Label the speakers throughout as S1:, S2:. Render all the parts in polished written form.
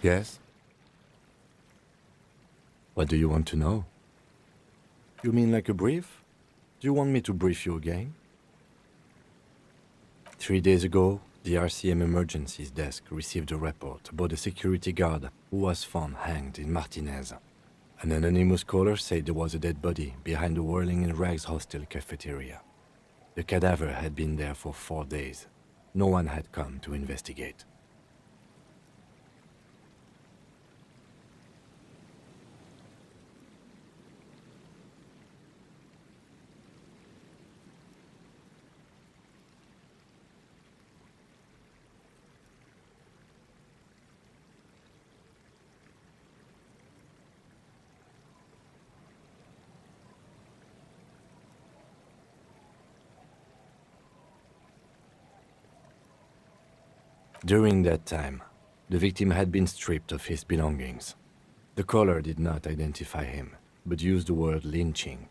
S1: Yes? What do you want to know? You mean like a brief? Do you want me to brief you again? 3 days ago, the RCM Emergencies Desk received a report about a security guard who was found hanged in Martinez. An anonymous caller said there was a dead body behind the Whirling in Rags hostel cafeteria. The cadaver had been there for 4 days. No one had come to investigate. During that time, the victim had been stripped of his belongings. The caller did not identify him, but used the word lynching.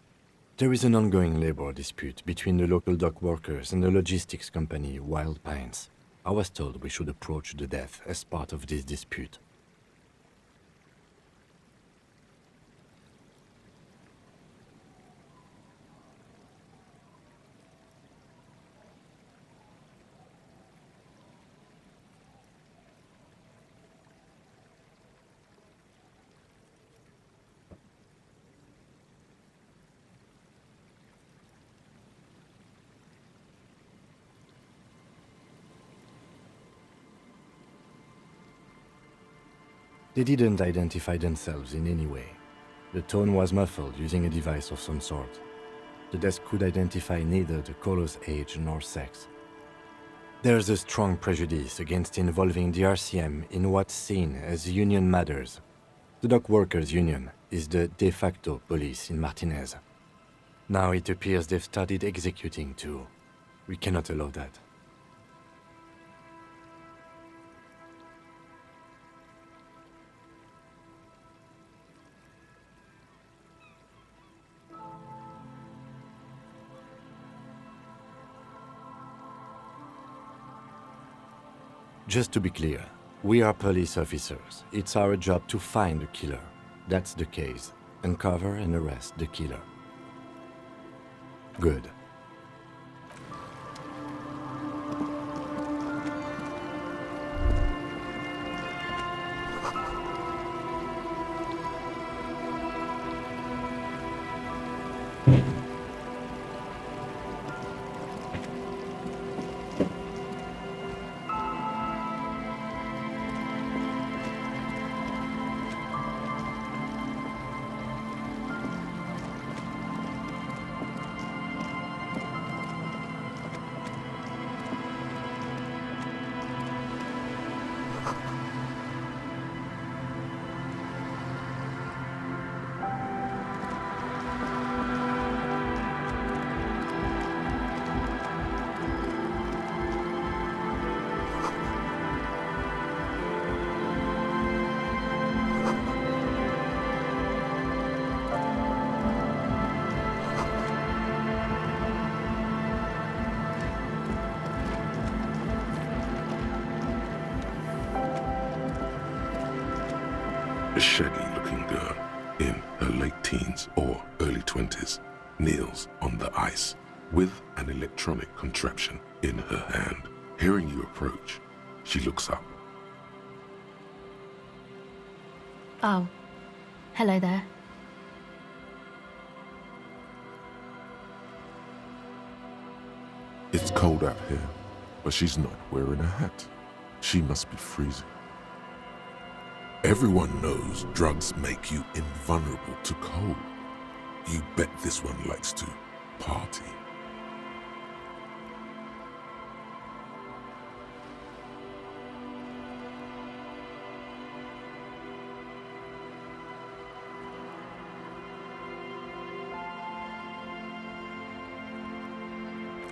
S1: There is an ongoing labor dispute between the local dock workers and the logistics company Wild Pines. I was told we should approach the death as part of this dispute. They didn't identify themselves in any way. The tone was muffled using a device of some sort. The desk could identify neither the caller's age nor sex. There's a strong prejudice against involving the RCM in what's seen as union matters. The dock workers' union is the de facto police in Martinez. Now it appears they've started executing too. We cannot allow that. Just to be clear, we are police officers. It's our job to find the killer. That's the case. Uncover and arrest the killer. Good.
S2: A shaggy-looking girl in her late teens or early 20s kneels on the ice with an electronic contraption in her hand. Hearing you approach, she looks up.
S3: Oh, hello there.
S2: It's cold out here, but she's not wearing a hat. She must be freezing. Everyone knows drugs make you invulnerable to cold. You bet this one likes to party.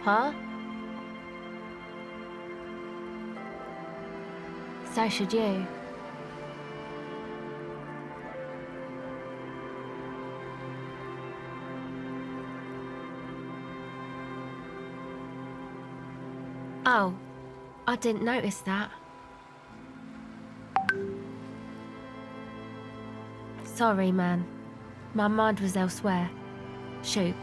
S3: Huh? So should you. Oh, I didn't notice that. Sorry, man. My mind was elsewhere. Shoot.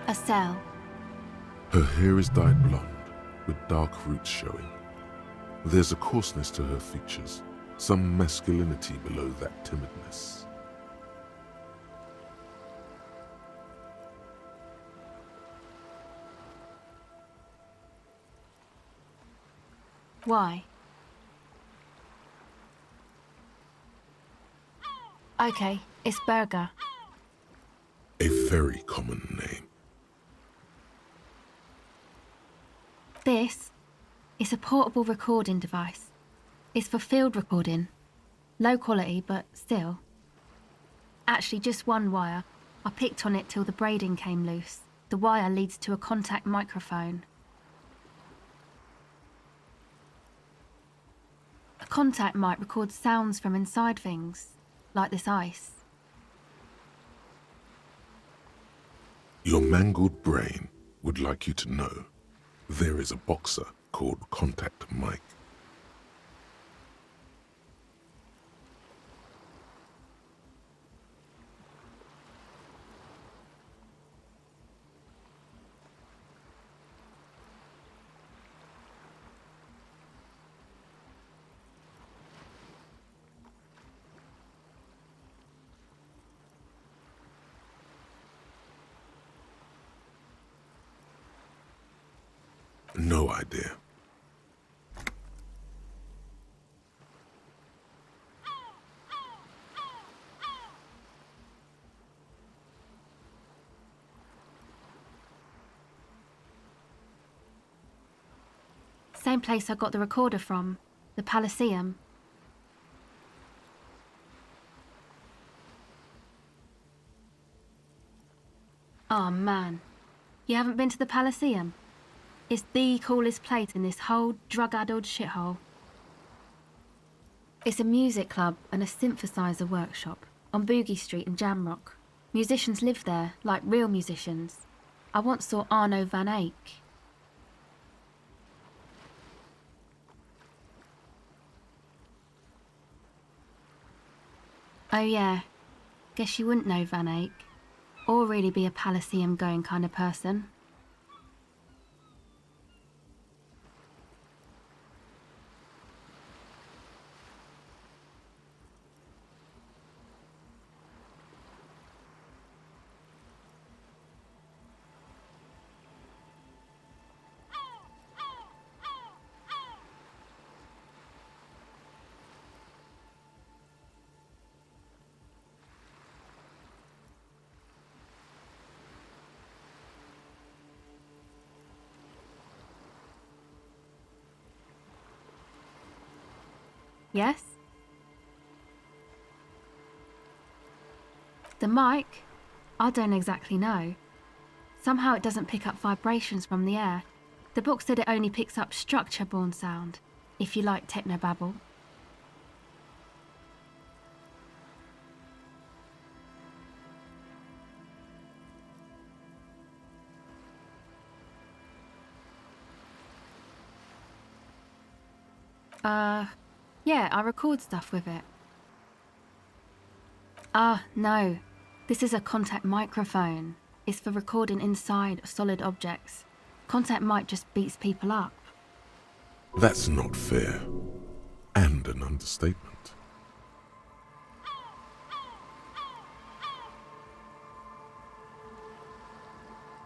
S3: A cell.
S2: Her hair is dyed blonde, with dark roots showing. There's a coarseness to her features, some masculinity below that timidness.
S3: Why? Okay, it's Berger.
S2: A very common name.
S3: This is a portable recording device. It's for field recording. Low quality, but still. Actually, just one wire. I picked on it till the braiding came loose. The wire leads to a contact microphone. A contact mic records sounds from inside things, like this ice.
S2: Your mangled brain would like you to know there is a boxer called Contact Mike. No idea.
S3: Same place I got the recorder from, the Elysium. Oh man, you haven't been to the Elysium? It's the coolest place in this whole drug-addled shithole. It's a music club and a synthesizer workshop on Boogie Street in Jamrock. Musicians live there, like real musicians. I once saw Arno van Eyck. Oh yeah, guess you wouldn't know Van Eyck, or really be a Elysium-going kind of person. Yes? The mic? I don't exactly know. Somehow it doesn't pick up vibrations from the air. The book said it only picks up structure-borne sound, if you like technobabble. Yeah, I record stuff with it. No. This is a contact microphone. It's for recording inside solid objects. Contact mic just beats people up.
S2: That's not fair. And an understatement.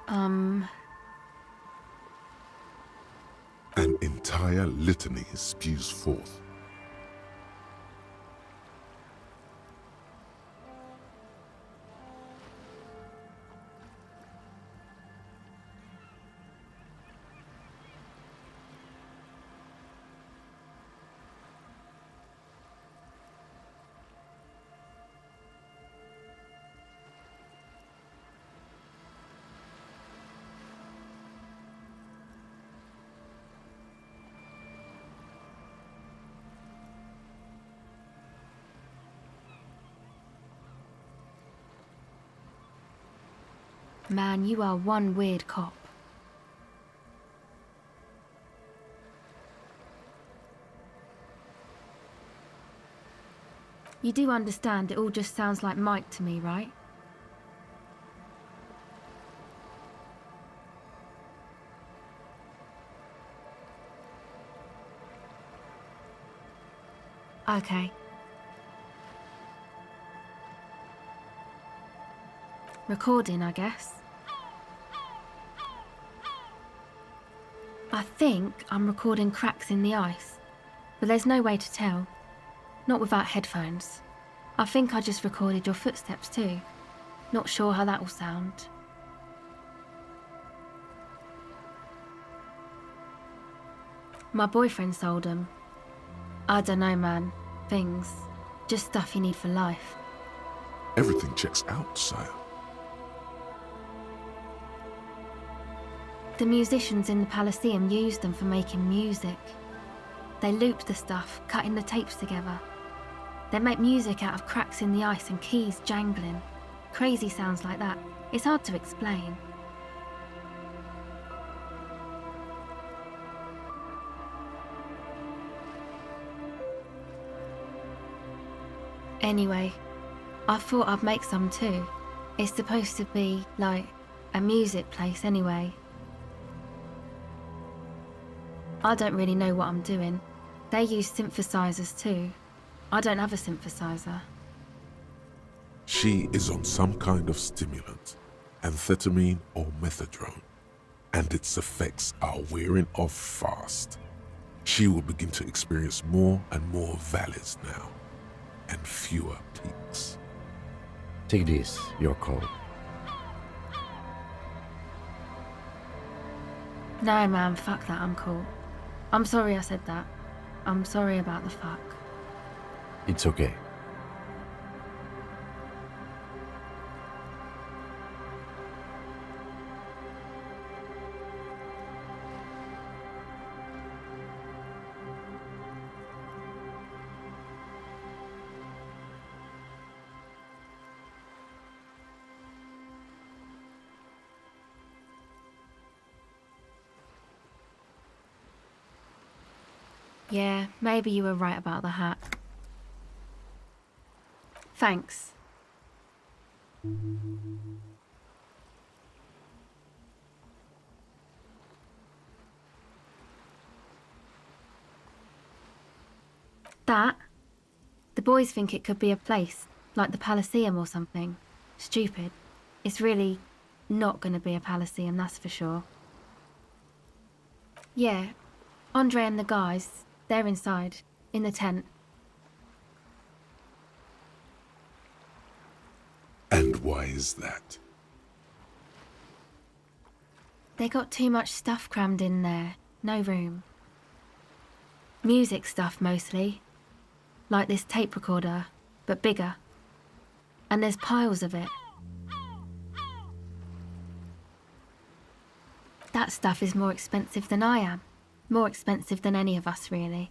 S2: An entire litany spews forth.
S3: Man, you are one weird cop. You do understand it all just sounds like Mike to me, right? Okay. Recording, I guess. I think I'm recording cracks in the ice, but there's no way to tell. Not without headphones. I think I just recorded your footsteps too. Not sure how that will sound. My boyfriend sold them. I don't know, man. Things. Just stuff you need for life.
S2: Everything checks out, sire.
S3: The musicians in the Elysium used them for making music. They looped the stuff, cutting the tapes together. They make music out of cracks in the ice and keys jangling. Crazy sounds like that. It's hard to explain. Anyway, I thought I'd make some too. It's supposed to be, like, a music place anyway. I don't really know what I'm doing. They use synthesizers too. I don't have a synthesizer.
S2: She is on some kind of stimulant, amphetamine or methadone, and its effects are wearing off fast. She will begin to experience more and more valleys now, and fewer peaks.
S1: Take this, your call.
S3: No, man, fuck that, I'm cool. I'm sorry I said that. I'm sorry about the fuck.
S1: It's okay.
S3: Yeah, maybe you were right about the hat. Thanks. That? The boys think it could be a place, like the Elysium or something. Stupid. It's really not gonna be a Elysium, that's for sure. Yeah, Andre and the guys, they're inside, in the tent.
S2: And why is that?
S3: They got too much stuff crammed in there, no room. Music stuff mostly. Like this tape recorder, but bigger. And there's piles of it. That stuff is more expensive than I am. More expensive than any of us, really.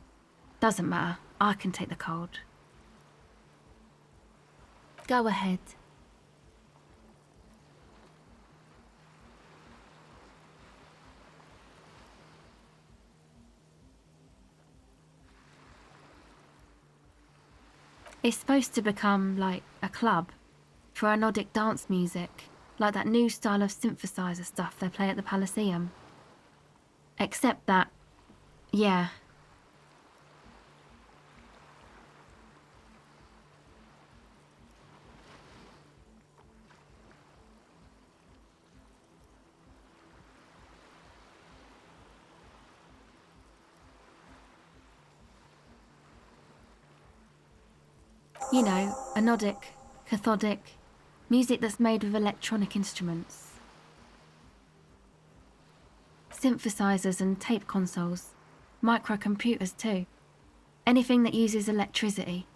S3: Doesn't matter, I can take the cold. Go ahead. It's supposed to become, like, a club for anodic dance music, like that new style of synthesizer stuff they play at the Elysium. Except that, yeah. You know, anodic, cathodic, music that's made with electronic instruments. Synthesizers and tape consoles, microcomputers too. Anything that uses electricity,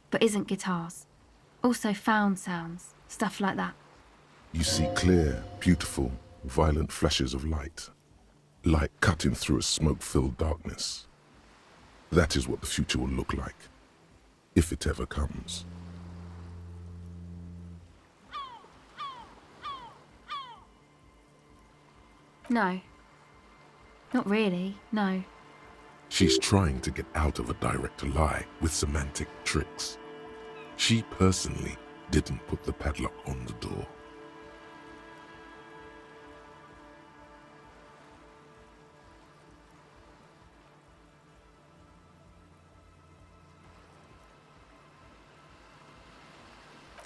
S3: but isn't guitars. Also found sounds, stuff like that.
S2: You see clear, beautiful, violent flashes of light. Light cutting through a smoke-filled darkness. That is what the future will look like, if it ever comes.
S3: No. Not really, no.
S2: She's trying to get out of a direct lie with semantic tricks. She personally didn't put the padlock on the door.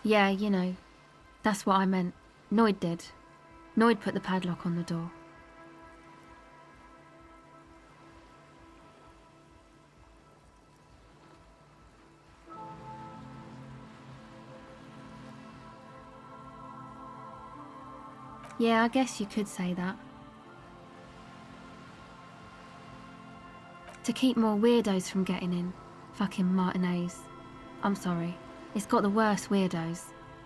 S3: Yeah, you know, that's what I meant. Noid did. Noid put the padlock on the door. Yeah, I guess you could say that. To keep more weirdos from getting in. Fucking Martinez. I'm sorry. It's got the worst weirdos.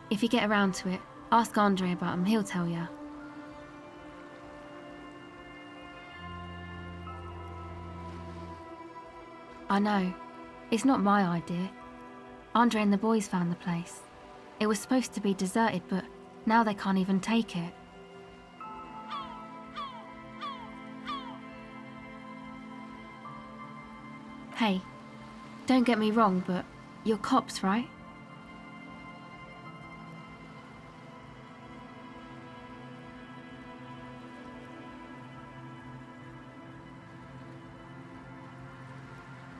S3: If you get around to it, ask Andre about him, he'll tell ya. I know. It's not my idea. Andre and the boys found the place. It was supposed to be deserted, but now they can't even take it. Hey, don't get me wrong, but you're cops, right?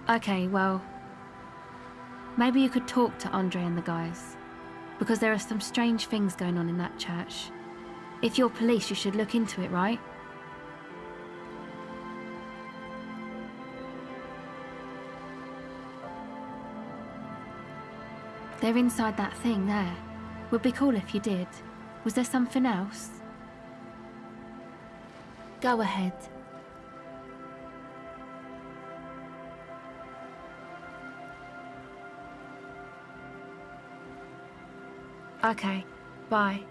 S3: Okay, well, maybe you could talk to Andre and the guys, because there are some strange things going on in that church. If you're police, you should look into it, right? They're inside that thing there. Would be cool if you did. Was there something else? Go ahead. Okay, bye.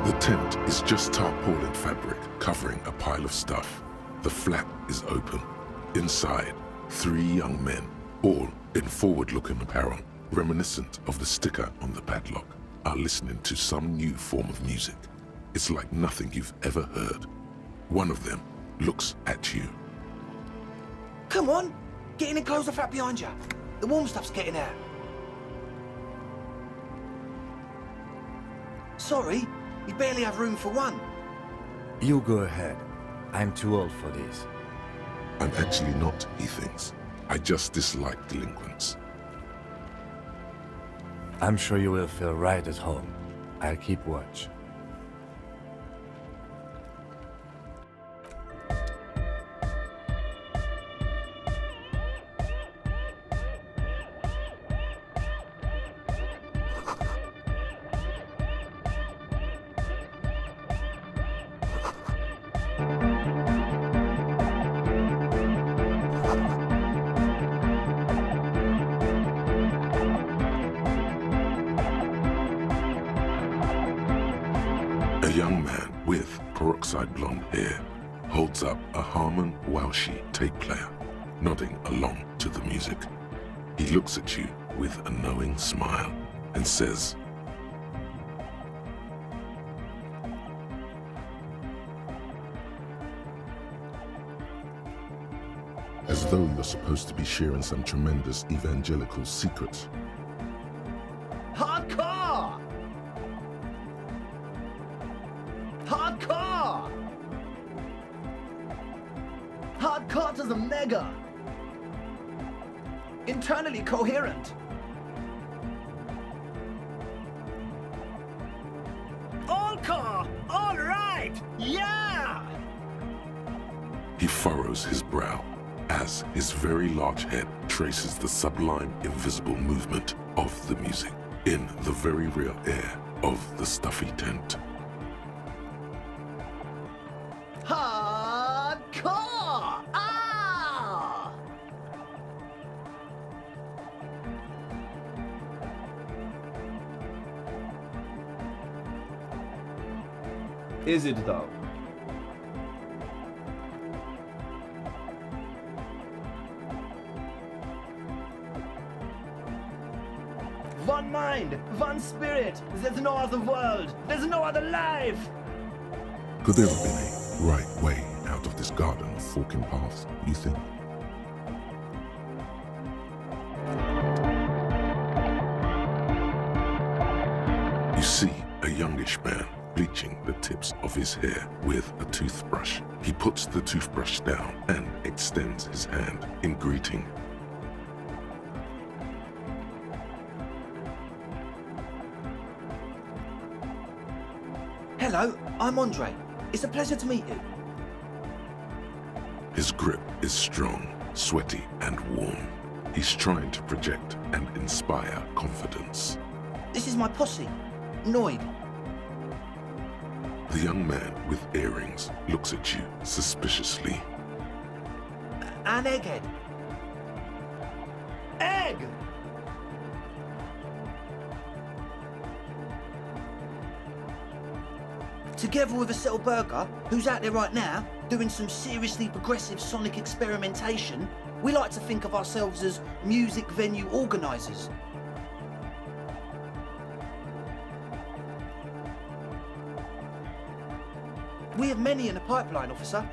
S2: The tent is just tarpaulin fabric covering a pile of stuff. The flap is open. Inside, 3 young men, all in forward-looking apparel, reminiscent of the sticker on the padlock, are listening to some new form of music. It's like nothing you've ever heard. One of them looks at you.
S4: Come on, get in and close the flap behind you. The warm stuff's getting out. Sorry, we barely have room for one.
S1: You go ahead. I'm too old for this.
S2: I'm actually not, he thinks. I just dislike delinquents.
S1: I'm sure you will feel right at home. I'll keep watch.
S2: A young man with peroxide blonde hair holds up a Harman Welshi tape player, nodding along to the music. He looks at you with a knowing smile and says, as though you're supposed to be sharing some tremendous evangelical secrets.
S4: Hardcore! Hardcore! Hardcore to the mega! Internally coherent. All core! All right! Yeah!
S2: He furrows his brow as his very large head traces the sublime invisible movement of the music in the very real air of the stuffy tent.
S4: Hardcore! Ah!
S5: Is it though?
S4: One mind, one spirit. There's no other world. There's no other life.
S2: Could there have been a right way out of this garden of forking paths, you think? You see a youngish man bleaching the tips of his hair with a toothbrush. He puts the toothbrush down and extends his hand in greeting.
S4: Hello, I'm Andre. It's a pleasure to meet you.
S2: His grip is strong, sweaty, and warm. He's trying to project and inspire confidence.
S4: This is my posse, Noid.
S2: The young man with earrings looks at you suspiciously.
S4: And Egghead. Egg! Together with a Settle Burger, who's out there right now, doing some seriously progressive sonic experimentation, we like to think of ourselves as music venue organisers. We have many in the pipeline, officer.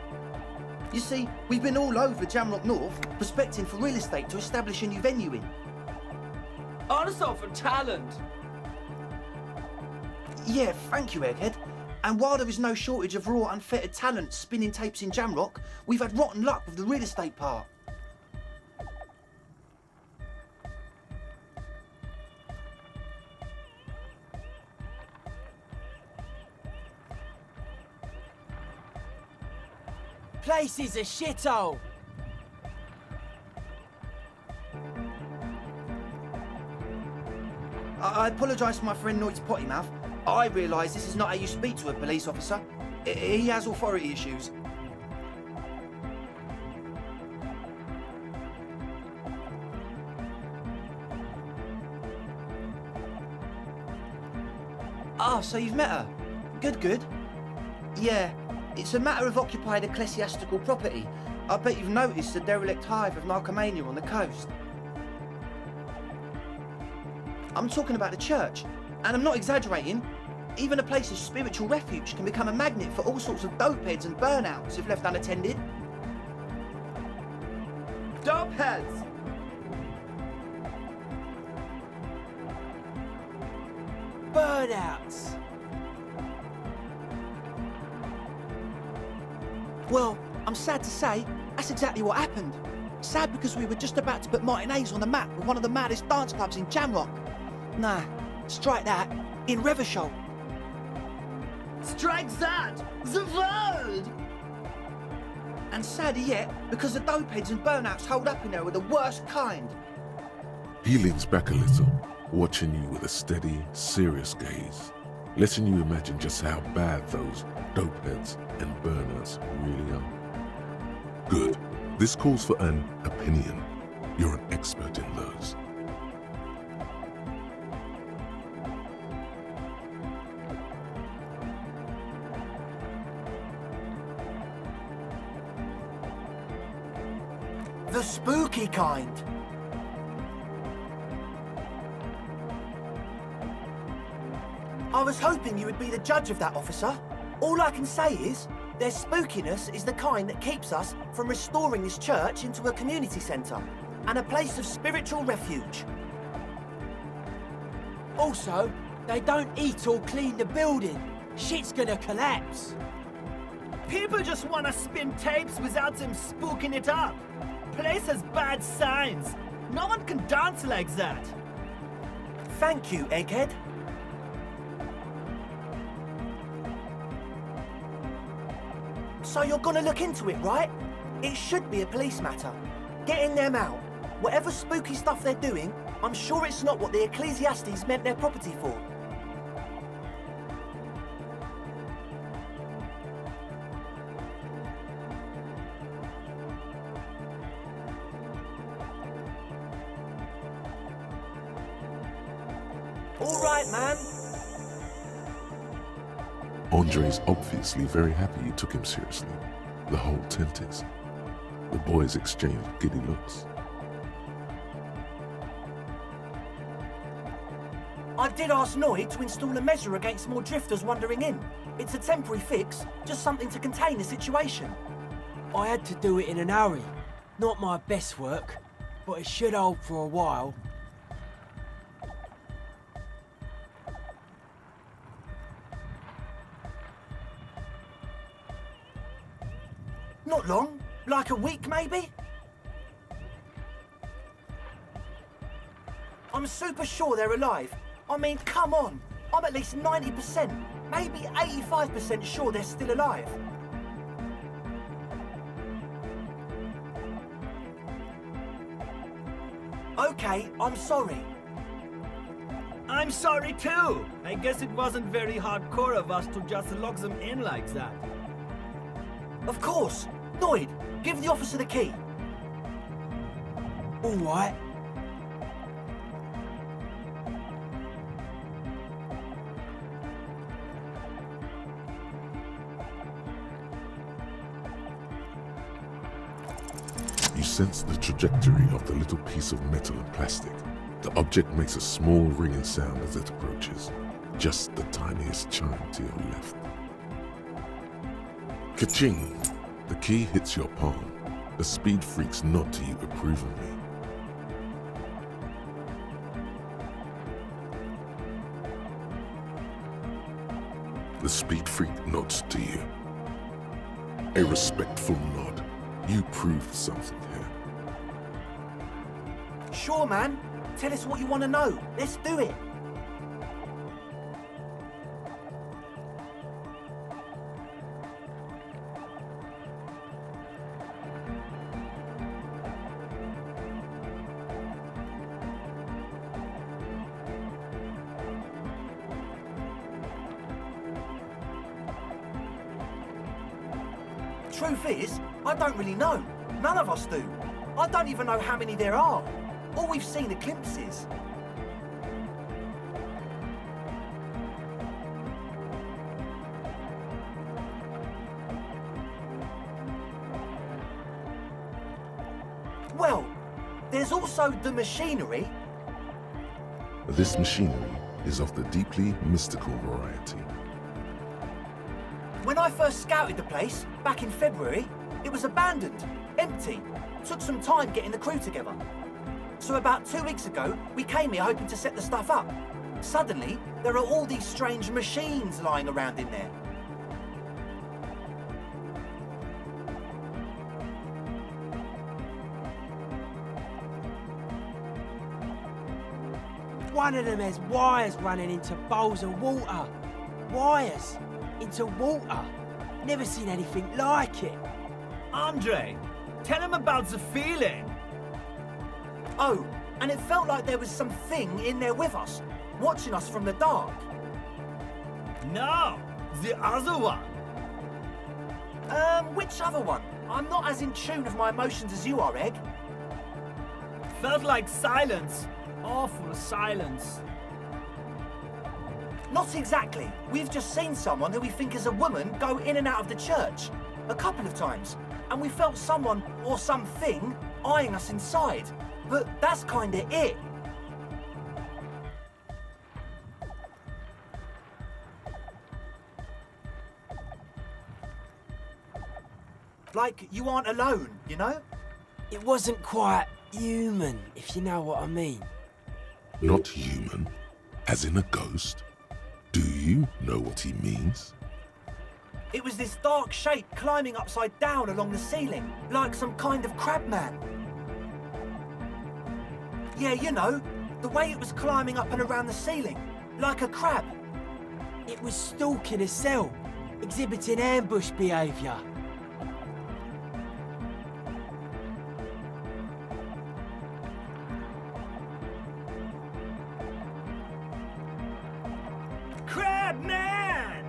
S4: You see, we've been all over Jamrock North, prospecting for real estate to establish a new venue in.
S5: Also for talent.
S4: Yeah, thank you, Egghead. And while there is no shortage of raw, unfettered talent spinning tapes in Jamrock, we've had rotten luck with the real estate part.
S6: Place is a shithole.
S4: I apologise for my friend Noid's potty mouth. I realise this is not how you speak to a police officer. He has authority issues. Ah, so you've met her. Good, good. Yeah, it's a matter of occupied ecclesiastical property. I bet you've noticed the derelict hive of narcomania on the coast. I'm talking about the church, and I'm not exaggerating. Even a place of spiritual refuge can become a magnet for all sorts of dopeheads and burnouts if left unattended.
S5: Dopeheads!
S6: Burnouts.
S4: Well, I'm sad to say, that's exactly what happened. Sad because we were just about to put Martinez on the map with one of the maddest dance clubs in Jamrock. Nah, strike that, in Revachol.
S5: Strike that! The world!
S4: And sadder yet, because the dopeheads and burnouts hold up in there are the worst kind.
S2: He leans back a little, watching you with a steady, serious gaze, letting you imagine just how bad those dopeheads and burners really are. Good. This calls for an opinion. You're an expert in those.
S6: The spooky kind.
S4: was hoping you would be the judge of that, officer. All I can say is, their spookiness is the kind that keeps us from restoring this church into a community centre and a place of spiritual refuge.
S6: Also, they don't eat or clean the building. Shit's gonna collapse.
S5: People just wanna spin tapes without them spooking it up. Place has bad signs. No one can dance like that.
S4: Thank you, Egghead. So you're gonna look into it, right? It should be a police matter. Getting them out. Whatever spooky stuff they're doing, I'm sure it's not what the Ecclesiastes meant their property for. All right, man.
S2: Andre's obviously very happy you took him seriously. The whole tent is. The boys exchanged giddy looks.
S4: I did ask Noid to install a measure against more drifters wandering in. It's a temporary fix, just something to contain the situation.
S6: I had to do it in an hurry. Not my best work, but it should hold for a while.
S4: Not long, like a week maybe? I'm super sure they're alive. I mean, come on. I'm at least 90%, maybe 85% sure they're still alive. Okay, I'm sorry.
S5: I'm sorry too. I guess it wasn't very hardcore of us to just lock them in like that.
S4: Of course. Noid, give the officer the key.
S6: All right.
S2: You sense the trajectory of the little piece of metal and plastic. The object makes a small ringing sound as it approaches. Just the tiniest chime to your left. Ka-ching! The key hits your palm. The speed freaks nod to you approvingly. The speed freak nods to you. A respectful nod. You proved something here.
S4: Sure, man. Tell us what you want to know. Let's do it. Truth is, I don't really know. None of us do. I don't even know how many there are. All we've seen are glimpses. Well, there's also the machinery.
S2: This machinery is of the deeply mystical variety.
S4: When I first scouted the place, back in February, it was abandoned, empty. Took some time getting the crew together. So about 2 weeks ago, we came here hoping to set the stuff up. Suddenly, there are all these strange machines lying around in there.
S6: One of them has wires running into bowls of water. Wires into water. Never seen anything like it.
S5: Andre, tell him about the feeling.
S4: Oh, and it felt like there was something in there with us, watching us from the dark.
S5: No, the other one.
S4: Which other one? I'm not as in tune with my emotions as you are, Egg.
S5: Felt like silence. Awful silence.
S4: Not exactly. We've just seen someone who we think is a woman go in and out of the church. A couple of times. And we felt someone, or something, eyeing us inside. But that's kinda it. Like you aren't alone, you know?
S6: It wasn't quite human, if you know what I mean.
S2: Not human, as in a ghost? Do you know what he means?
S4: It was this dark shape climbing upside down along the ceiling, like some kind of crab man. Yeah, you know, the way it was climbing up and around the ceiling, like a crab.
S6: It was stalking a cell, exhibiting ambush behaviour.
S5: Crab man!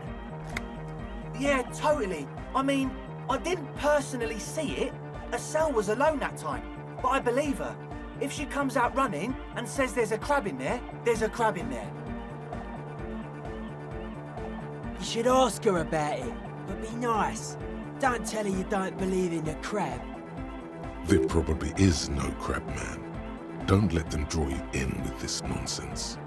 S4: Yeah, totally. I mean, I didn't personally see it. Estelle was alone that time, but I believe her. If she comes out running and says there's a crab in there, there's a crab in there.
S6: You should ask her about it, but be nice. Don't tell her you don't believe in the crab.
S2: There probably is no crab man. Don't let them draw you in with this nonsense.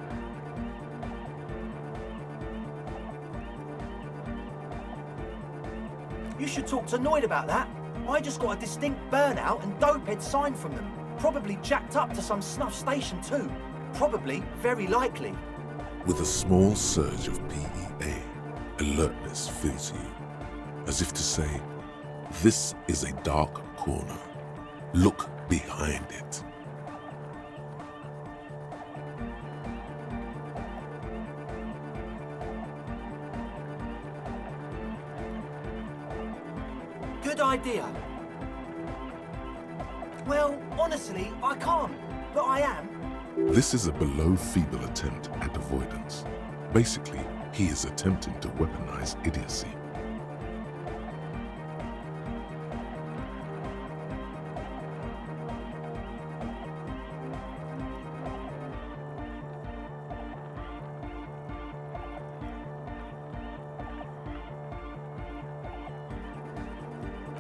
S4: You should talk to Noid about that. I just got a distinct burnout and dopehead sign from them. Probably jacked up to some snuff station too. Probably, very likely.
S2: With a small surge of PEA, alertness fills you, as if to say, this is a dark corner. Look behind it.
S4: Good idea. Well, honestly, I can't, but I am.
S2: This is a below-feeble attempt at avoidance. Basically, he is attempting to weaponize idiocy.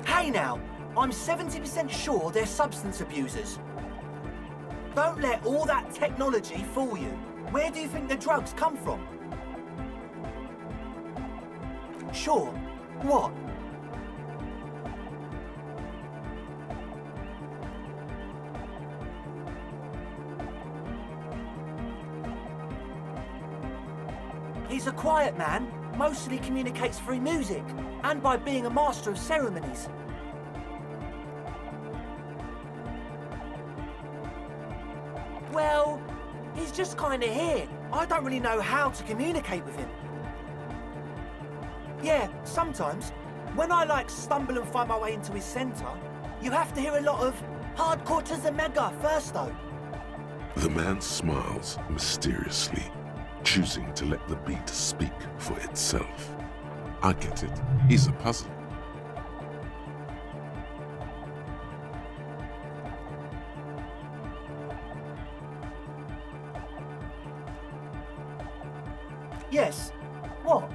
S4: Hey now, I'm 70% sure they're substance abusers. Don't let all that technology fool you. Where do you think the drugs come from? Sure. What? He's a quiet man, mostly communicates through music, and by being a master of ceremonies. Well, he's just kinda here. I don't really know how to communicate with him. Yeah, sometimes, when I stumble and find my way into his centre, you have to hear a lot of hardcore to the mega first though.
S2: The man smiles mysteriously, choosing to let the beat speak for itself. I get it. He's a puzzle.
S4: Yes. What?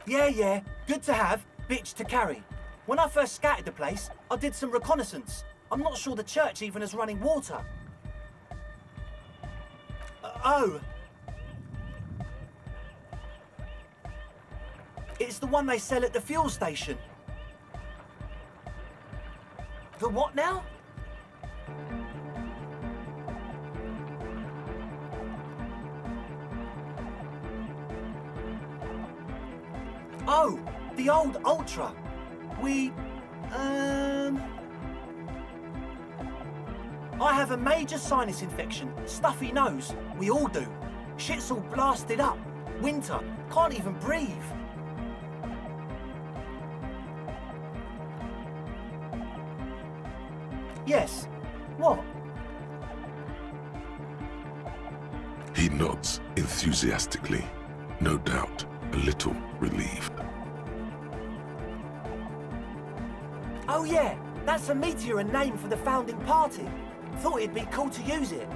S4: Yeah, good to have, bitch to carry. When I first scouted the place, I did some reconnaissance. I'm not sure the church even has running water. Oh. It's the one they sell at the fuel station. The what now? Oh, the old Ultra. I have a major sinus infection, stuffy nose. We all do. Shit's all blasted up. Winter, can't even breathe. Yes. What?
S2: He nods enthusiastically, no doubt a little relieved.
S4: Oh yeah, that's a meteor and name for the founding party. Thought it'd be cool to use it.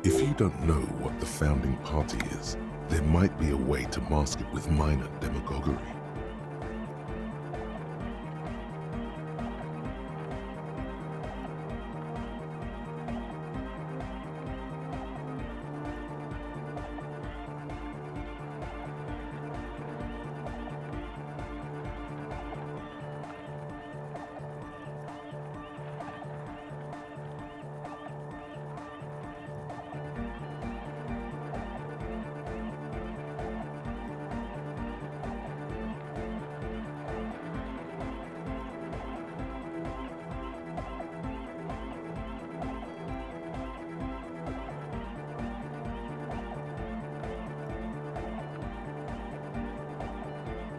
S2: If you don't know what the founding party is, there might be a way to mask it with minor demagoguery.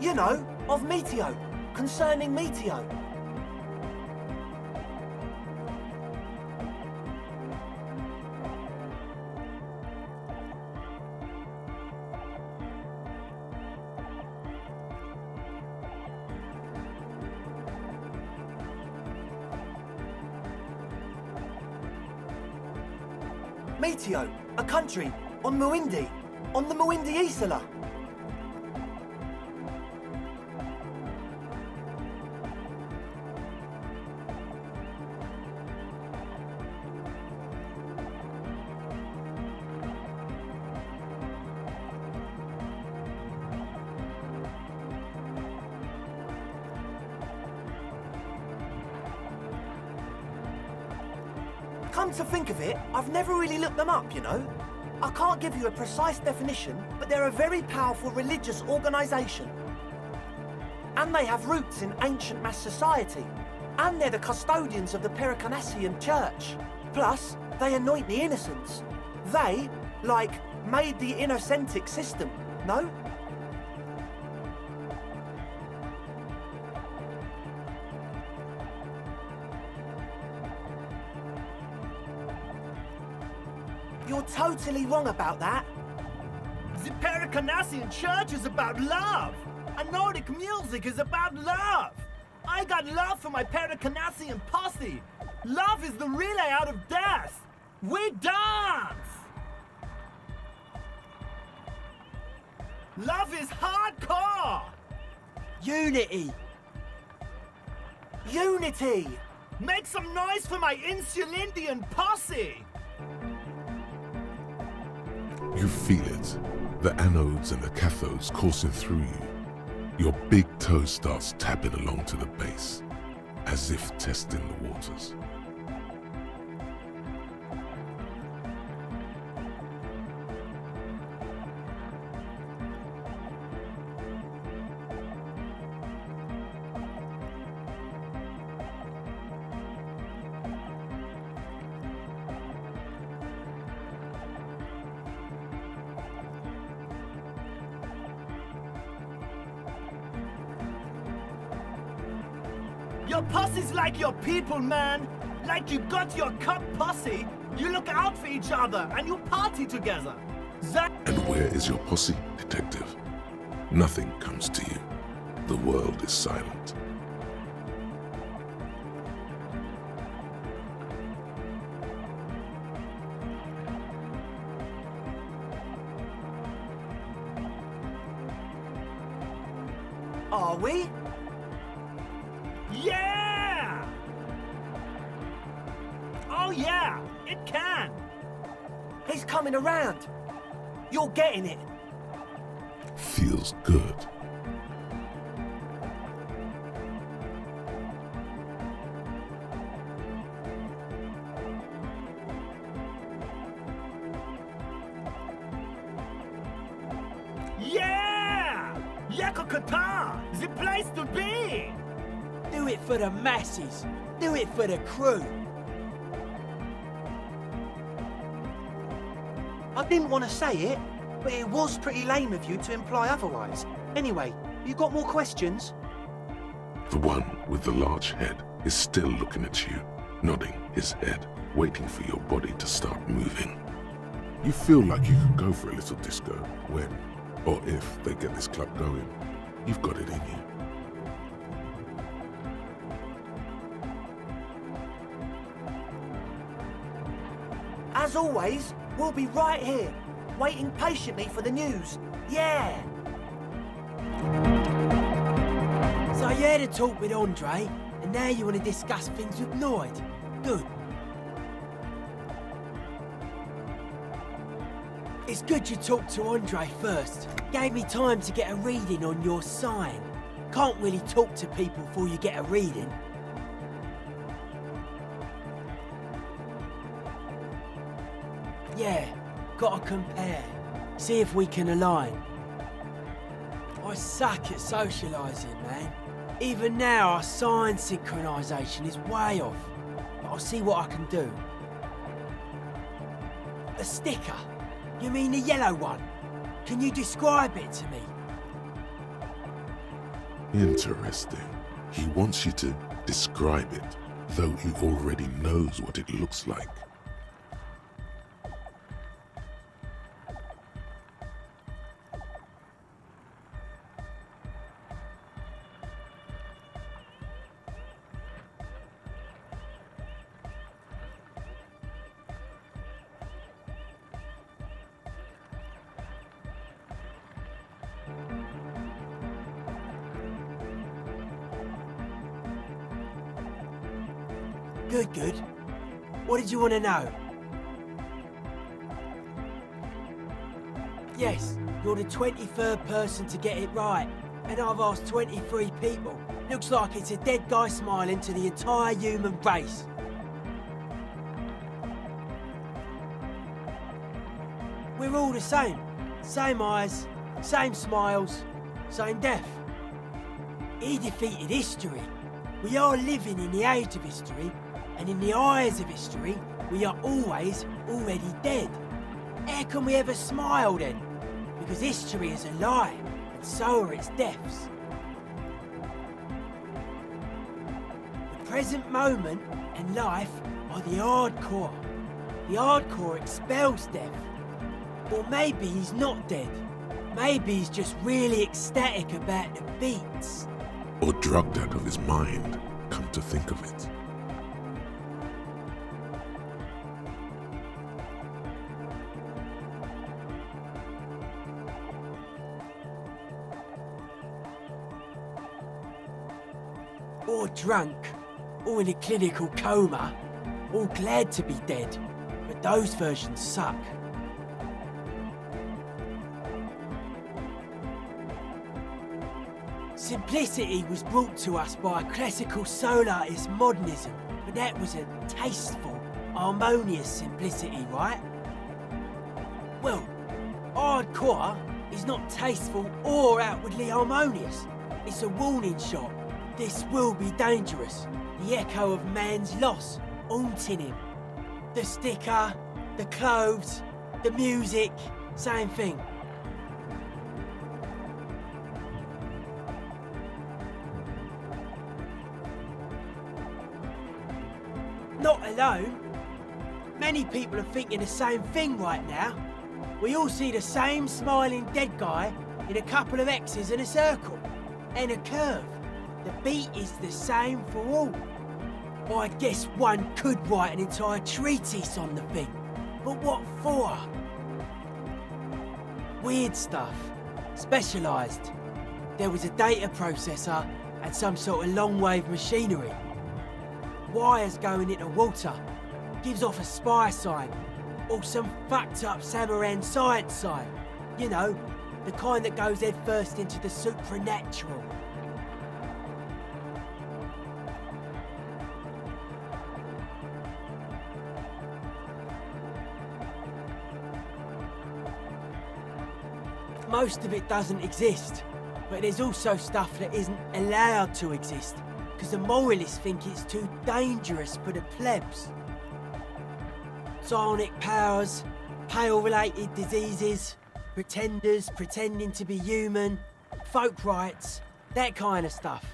S4: You know, of Meteo, concerning Meteo. Meteo, a country, on Muindi, on the Muindi Isla. Come to think of it, I've never really looked them up, you know. I can't give you a precise definition, but they're a very powerful religious organisation. And they have roots in ancient mass society. And they're the custodians of the Pericarnassian Church. Plus, they anoint the innocents. They, like, made the Innocentic system, no? You're totally wrong about that.
S5: The Pericarnassian Church is about love. And Nordic music is about love. I got love for my Pericarnassian posse. Love is the relay out of death. We dance. Love is hardcore.
S6: Unity!
S4: Unity!
S5: Make some noise for my Insulindian posse.
S2: You feel it, the anodes and the cathodes coursing through you. Your big toe starts tapping along to the base, as if testing the waters.
S5: Your posse's like your people, man. Like you got your cup posse. You look out for each other and you party together. That
S2: And where is your posse, detective? Nothing comes to you. The world is silent.
S4: Are we?
S5: Yeah! Oh yeah, it can.
S4: He's coming around. You're getting it.
S2: Feels good.
S5: Yeah! Yakokata, the place to be.
S6: Do it for the masses. Do it for the crew.
S4: I didn't want to say it, but it was pretty lame of you to imply otherwise. Anyway, you got more questions?
S2: The one with the large head is still looking at you, nodding his head, waiting for your body to start moving. You feel like you could go for a little disco when, or if they get this club going. You've got it in you.
S4: As always, we'll be right here, waiting patiently for the news. Yeah!
S6: So you had a talk with Andre, and now you want to discuss things with Lloyd. Good. It's good you talked to Andre first. Gave me time to get a reading on your sign. Can't really talk to people before you get a reading. Yeah, gotta compare. See if we can align. I suck at socialising, man. Even now, our sign synchronisation is way off. But I'll see what I can do. The sticker? You mean the yellow one? Can you describe it to me?
S2: Interesting. He wants you to describe it, though he already knows what it looks like.
S6: Good, good. What did you want to know? Yes, you're the 23rd person to get it right, and I've asked 23 people. Looks like it's a dead guy smiling to the entire human race. We're all the same. Same eyes, same smiles, same death. He defeated history. We are living in the age of history, and in the eyes of history, we are always already dead. How can we ever smile then? Because history is a lie, and so are its deaths. The present moment and life are the hardcore. The hardcore expels death. Or maybe he's not dead. Maybe he's just really ecstatic about the beats.
S2: Or drugged out of his mind, come to think of it.
S6: Or drunk, or in a clinical coma, or glad to be dead. But those versions suck. Simplicity was brought to us by a classical solarist modernism, but that was a tasteful, harmonious simplicity, right? Well, hardcore is not tasteful or outwardly harmonious. It's a warning shot. This will be dangerous. The echo of man's loss haunting him. The sticker, the clothes, the music, same thing. Not alone. Many people are thinking the same thing right now. We all see the same smiling dead guy in a couple of X's and a circle. And a curve. The beat is the same for all. I guess one could write an entire treatise on the thing. But what for? Weird stuff. Specialised. There was a data processor and some sort of long-wave machinery. Wires going into water. Gives off a spy sign. Or some fucked up Samaran science sign. You know, the kind that goes head first into the supernatural. Most of it doesn't exist, but there's also stuff that isn't allowed to exist, because the moralists think it's too dangerous for the plebs. Psionic powers, pale-related diseases, pretenders pretending to be human, folk rights, that kind of stuff.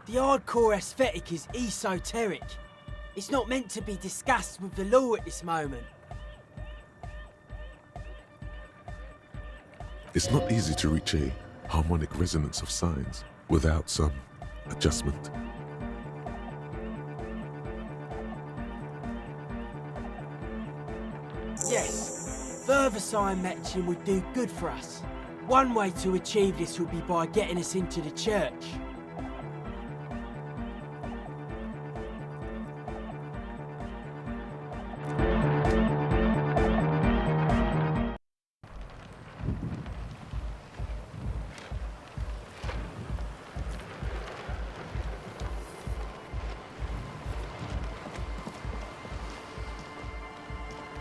S6: The hardcore aesthetic is esoteric. It's not meant to be discussed with the law at this moment.
S2: It's not easy to reach a harmonic resonance of signs without some adjustment.
S6: Yes, further sign matching would do good for us. One way to achieve this would be by getting us into the church.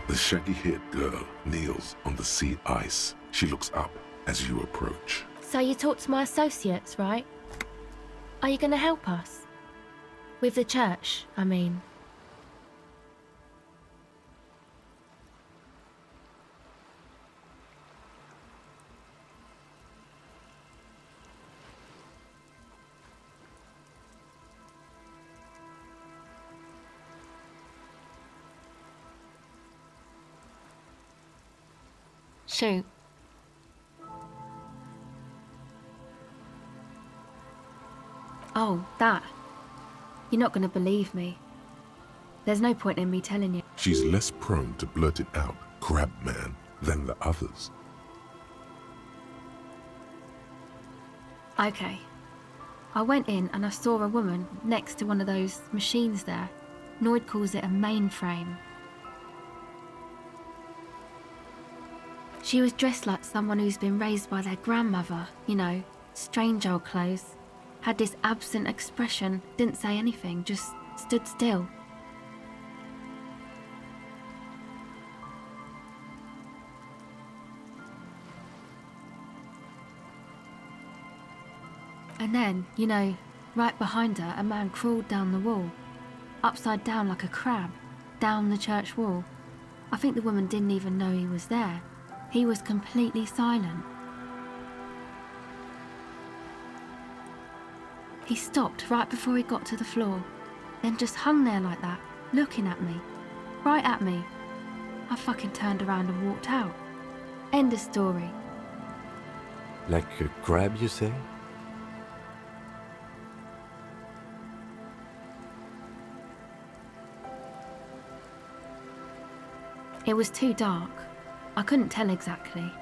S2: The shaggy-haired girl kneels on the sea ice. She looks up as you approach.
S3: So you talked to my associates, right? Are you going to help us? With the church, I mean. Shoot. Oh, that. You're not going to believe me. There's no point in me telling you.
S2: She's less prone to blurt it out, crab man, than the others.
S3: Okay. I went in and I saw a woman next to one of those machines there. Noid calls it a mainframe. She was dressed like someone who's been raised by their grandmother, you know, strange old clothes. Had this absent expression, didn't say anything, just stood still. And then, you know, right behind her, a man crawled down the wall, upside down like a crab, down the church wall. I think the woman didn't even know he was there. He was completely silent. He stopped right before he got to the floor, then just hung there like that, looking at me, right at me. I fucking turned around and walked out. End of story.
S1: Like a crab, you say?
S3: It was too dark. I couldn't tell exactly.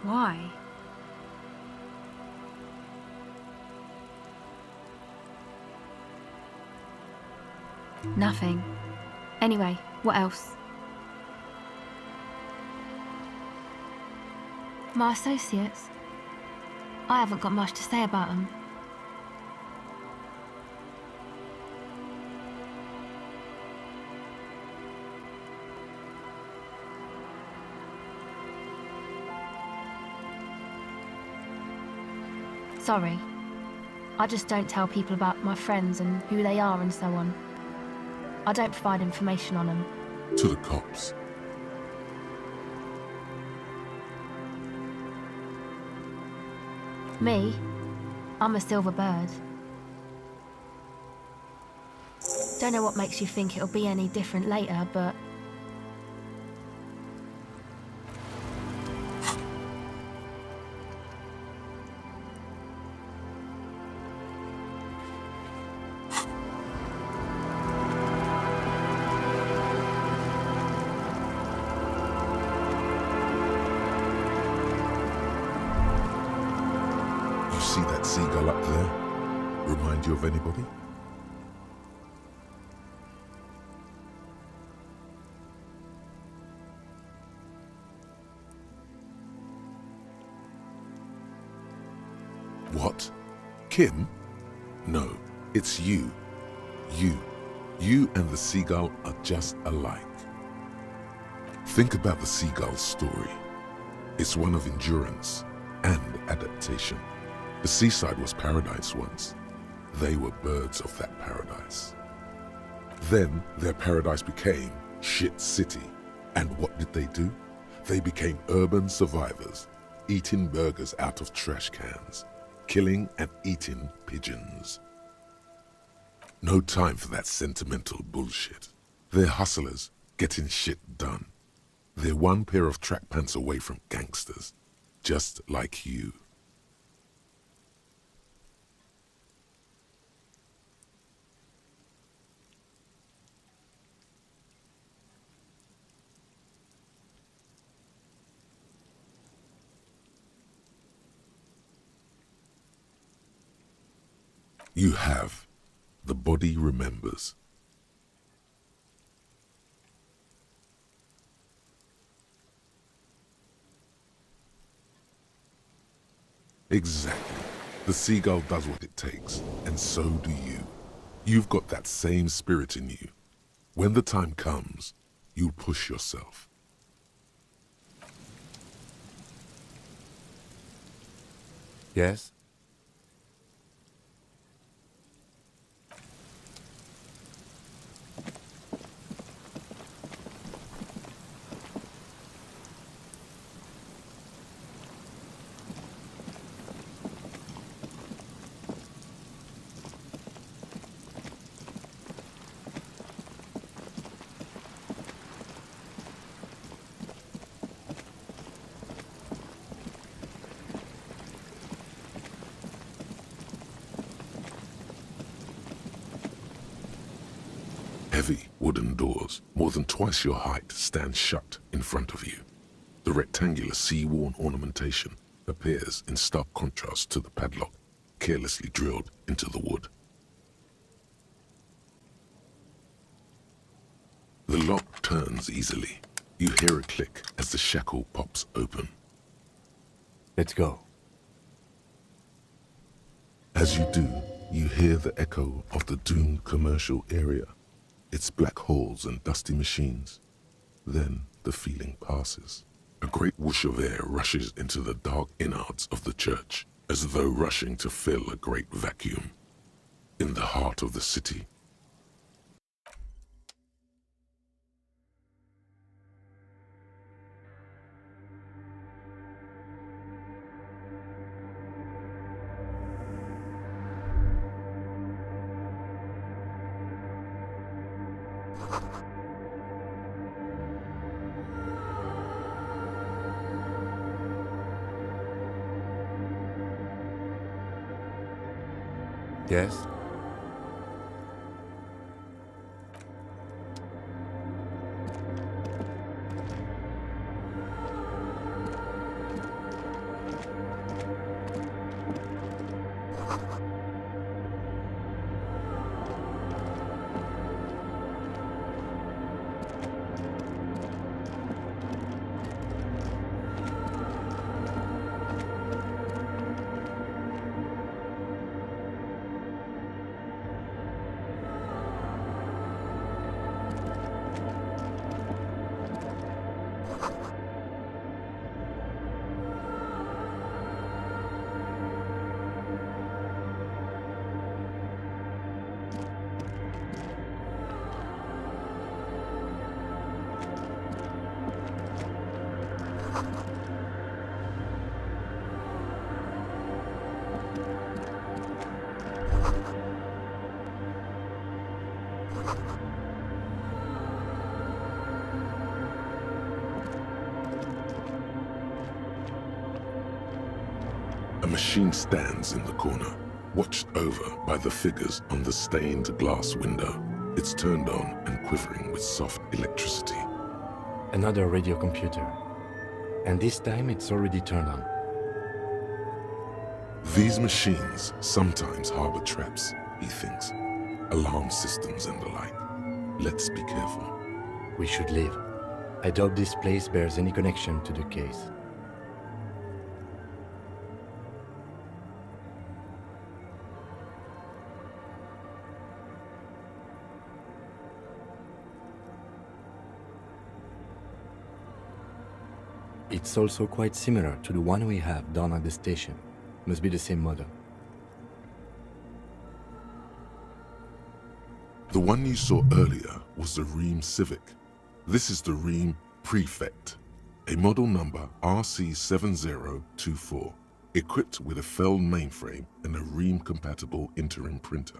S3: Why? Nothing. Anyway, what else? My associates? I haven't got much to say about them. Sorry. I just don't tell people about my friends and who they are and so on. I don't provide information on them.
S2: To the cops.
S3: Me? I'm a silver bird. Don't know what makes you think it'll be any different later, but...
S2: You see that seagull up there? Remind you of anybody? What? Kim? No, it's you. You and the seagull are just alike. Think about the seagull's story. It's one of endurance and adaptation. The seaside was paradise once. They were birds of that paradise. Then their paradise became shit city. And what did they do? They became urban survivors, eating burgers out of trash cans, killing and eating pigeons. No time for that sentimental bullshit. They're hustlers, getting shit done. They're one pair of track pants away from gangsters, just like you. You have. The body remembers. Exactly. The seagull does what it takes, and so do you. You've got that same spirit in you. When the time comes, you'll push yourself.
S1: Yes?
S2: Wooden doors, more than twice your height, stand shut in front of you. The rectangular sea-worn ornamentation appears in stark contrast to the padlock, carelessly drilled into the wood. The lock turns easily. You hear a click as the shackle pops open.
S1: Let's go.
S2: As you do, you hear the echo of the doomed commercial area, its black holes and dusty machines. Then the feeling passes. A great whoosh of air rushes into the dark innards of the church, as though rushing to fill a great vacuum. In the heart of the city,
S1: Yes? A machine stands in the corner, watched over by the figures on the stained glass window. It's turned on and quivering with soft electricity. Another radio computer. And this time it's already turned on.
S2: These machines sometimes harbor traps, he thinks. Alarm systems and the like. Let's be careful.
S1: We should leave. I doubt this place bears any connection to the case. It's also quite similar to the one we have down at the station. Must be the same model.
S2: The one you saw earlier was the Ream Civic. This is the Ream Prefect, a model number RC7024, equipped with a Feld mainframe and a Ream-compatible interim printer.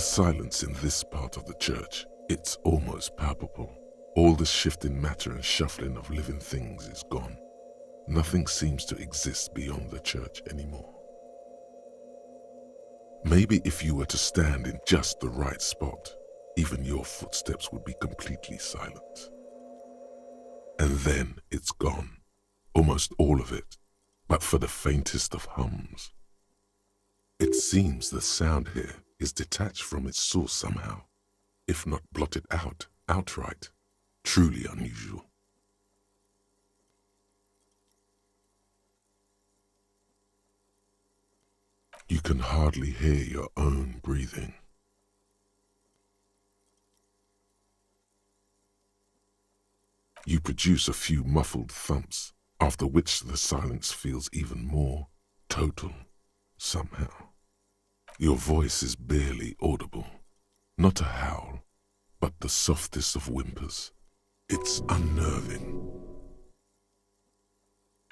S2: The silence in this part of the church, it's almost palpable. All the shifting matter and shuffling of living things is gone. Nothing seems to exist beyond the church anymore. Maybe if you were to stand in just the right spot, even your footsteps would be completely silent. And then it's gone, almost all of it, but for the faintest of hums. It seems the sound here is detached from its source somehow, if not blotted out outright. Truly unusual. You can hardly hear your own breathing. You produce a few muffled thumps, after which the silence feels even more total, somehow. Your voice is barely audible, not a howl, but the softest of whimpers. It's unnerving.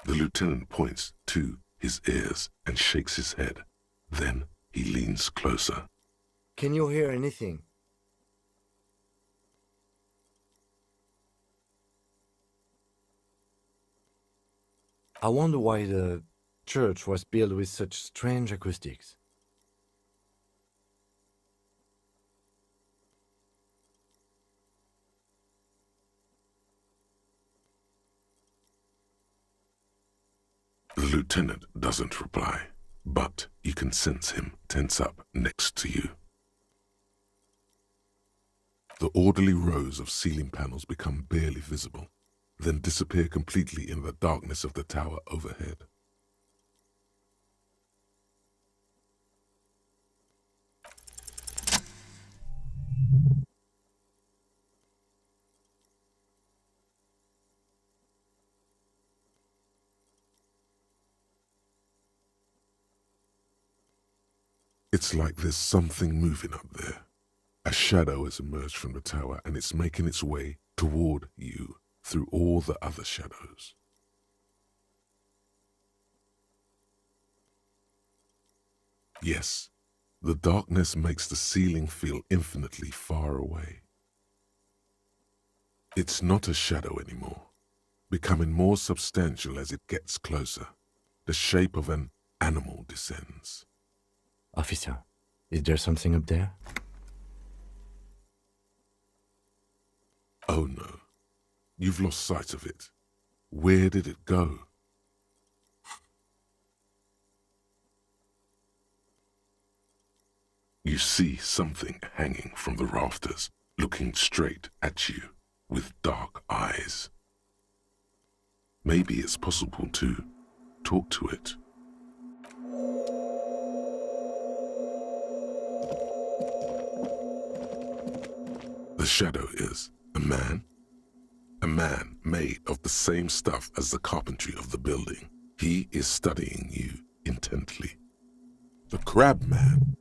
S2: The lieutenant points to his ears and shakes his head. Then he leans closer.
S1: Can you hear anything? I wonder why the church was built with such strange acoustics.
S2: The lieutenant doesn't reply, but you can sense him tense up next to you. The orderly rows of ceiling panels become barely visible, then disappear completely in the darkness of the tower overhead. It's like there's something moving up there. A shadow has emerged from the tower and it's making its way toward you through all the other shadows. Yes, the darkness makes the ceiling feel infinitely far away. It's not a shadow anymore, becoming more substantial as it gets closer. The shape of an animal descends.
S1: Officer, is there something up there?
S2: Oh no, you've lost sight of it. Where did it go? You see something hanging from the rafters, looking straight at you with dark eyes. Maybe it's possible to talk to it. The shadow is a man made of the same stuff as the carpentry of the building. He is studying you intently. The crab man.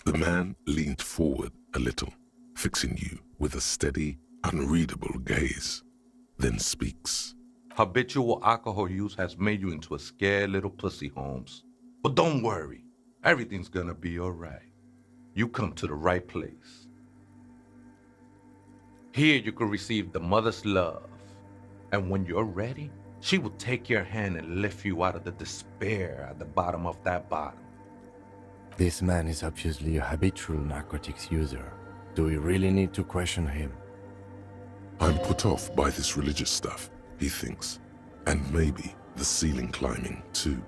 S2: The man leaned forward a little, fixing you with a steady, unreadable gaze, then speaks.
S7: Habitual alcohol use has made you into a scared little pussy, Holmes. But don't worry, everything's gonna be alright. You come to the right place. Here you can receive the mother's love, and when you're ready, she will take your hand and lift you out of the despair at the bottom of that bottom.
S1: This man is obviously a habitual narcotics user. Do we really need to question him?
S2: I'm put off by this religious stuff, he thinks, and maybe the ceiling climbing too.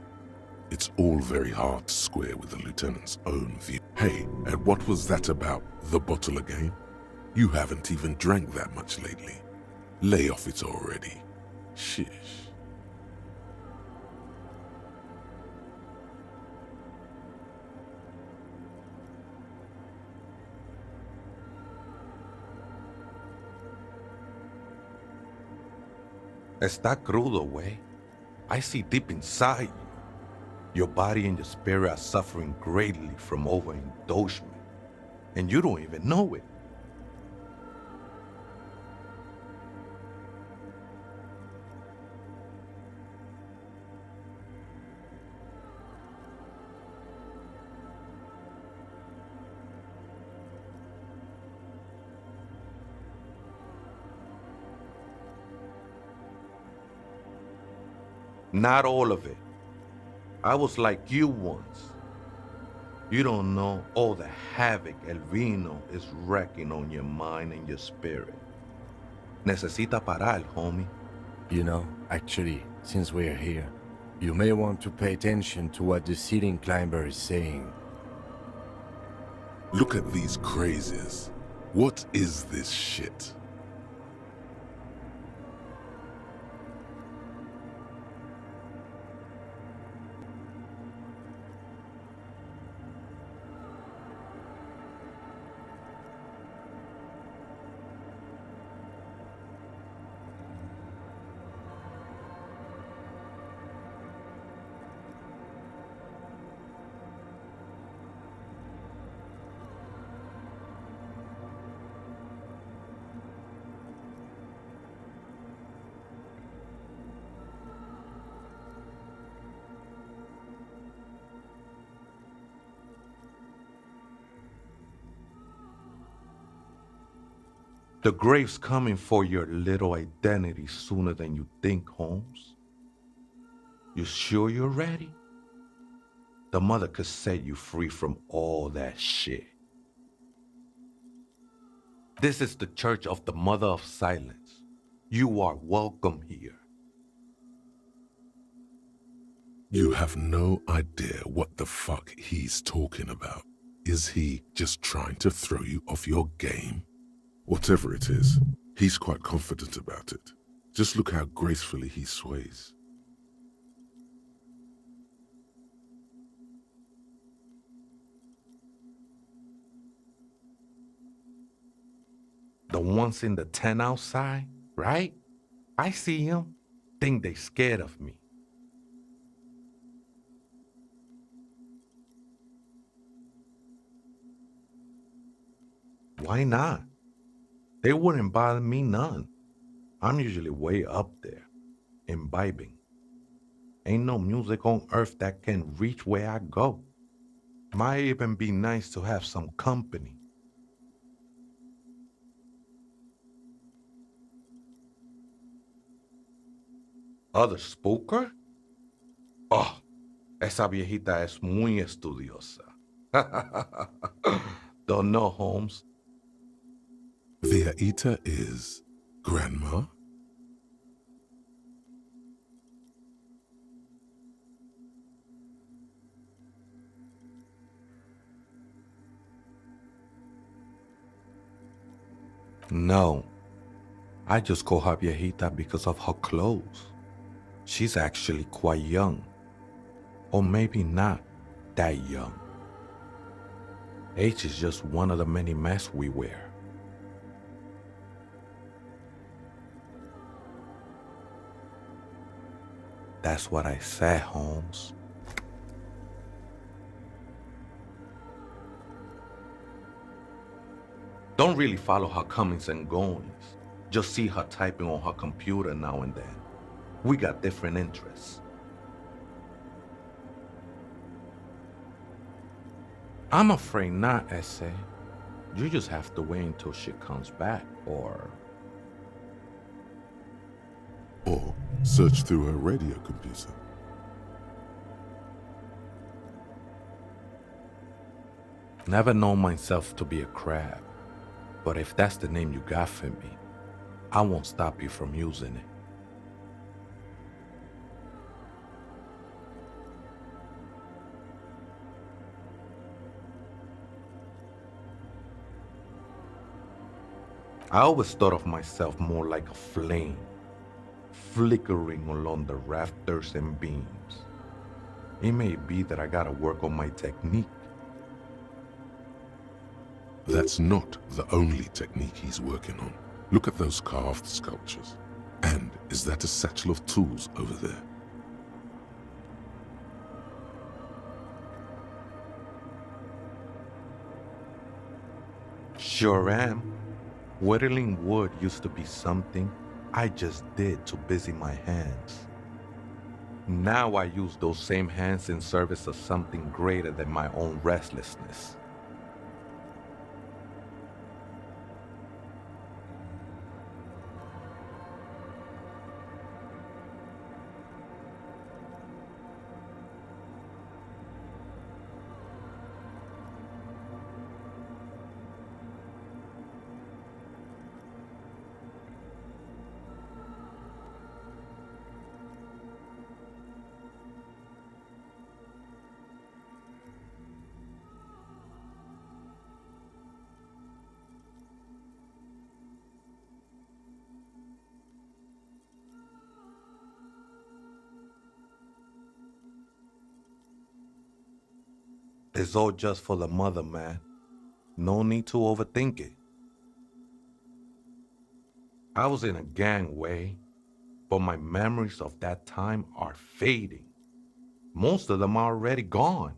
S2: It's all very hard to square with the lieutenant's own view. Hey, and what was that about the bottle again? You haven't even drank that much lately. Lay off it already. Shish.
S7: Está crudo, way. I see deep inside you. Your body and your spirit are suffering greatly from overindulgence, and you don't even know it. Not all of it. I was like you once. You don't know all the havoc El Vino is wrecking on your mind and your spirit. Necesita parar, homie.
S1: You know, actually, since we're here, you may want to pay attention to what the ceiling climber is saying.
S2: Look at these crazies. What is this shit?
S7: The grave's coming for your little identity sooner than you think, Holmes. You sure you're ready? The mother could set you free from all that shit. This is the Church of the Mother of Silence. You are welcome here.
S2: You have no idea what the fuck he's talking about. Is he just trying to throw you off your game? Whatever it is, he's quite confident about it. Just look how gracefully he sways.
S7: The ones in the tent outside, right? I see them. Think they scared of me. Why not? They wouldn't bother me none. I'm usually way up there, imbibing. Ain't no music on earth that can reach where I go. Might even be nice to have some company. Other spooker? Oh, esa viejita es muy estudiosa. Don't know, Holmes.
S2: Viejita is grandma?
S7: No, I just call her viejita because of her clothes. She's actually quite young. Or maybe not that young. Age is just one of the many masks we wear. That's what I said, Holmes. Don't really follow her comings and goings. Just see her typing on her computer now and then. We got different interests. I'm afraid not, Essay. You just have to wait until she comes back, or
S2: Search through her radio computer.
S7: Never known myself to be a crab. But if that's the name you got for me, I won't stop you from using it. I always thought of myself more like a flame, flickering along the rafters and beams. It may be that I gotta work on my technique.
S2: That's not the only technique he's working on. Look at those carved sculptures. And is that a satchel of tools over there?
S7: Sure am. Whittling wood used to be something I just did to busy my hands. Now I use those same hands in service of something greater than my own restlessness. It's all just for the mother, man. No need to overthink it. I was in a gangway, but my memories of that time are fading. Most of them are already gone.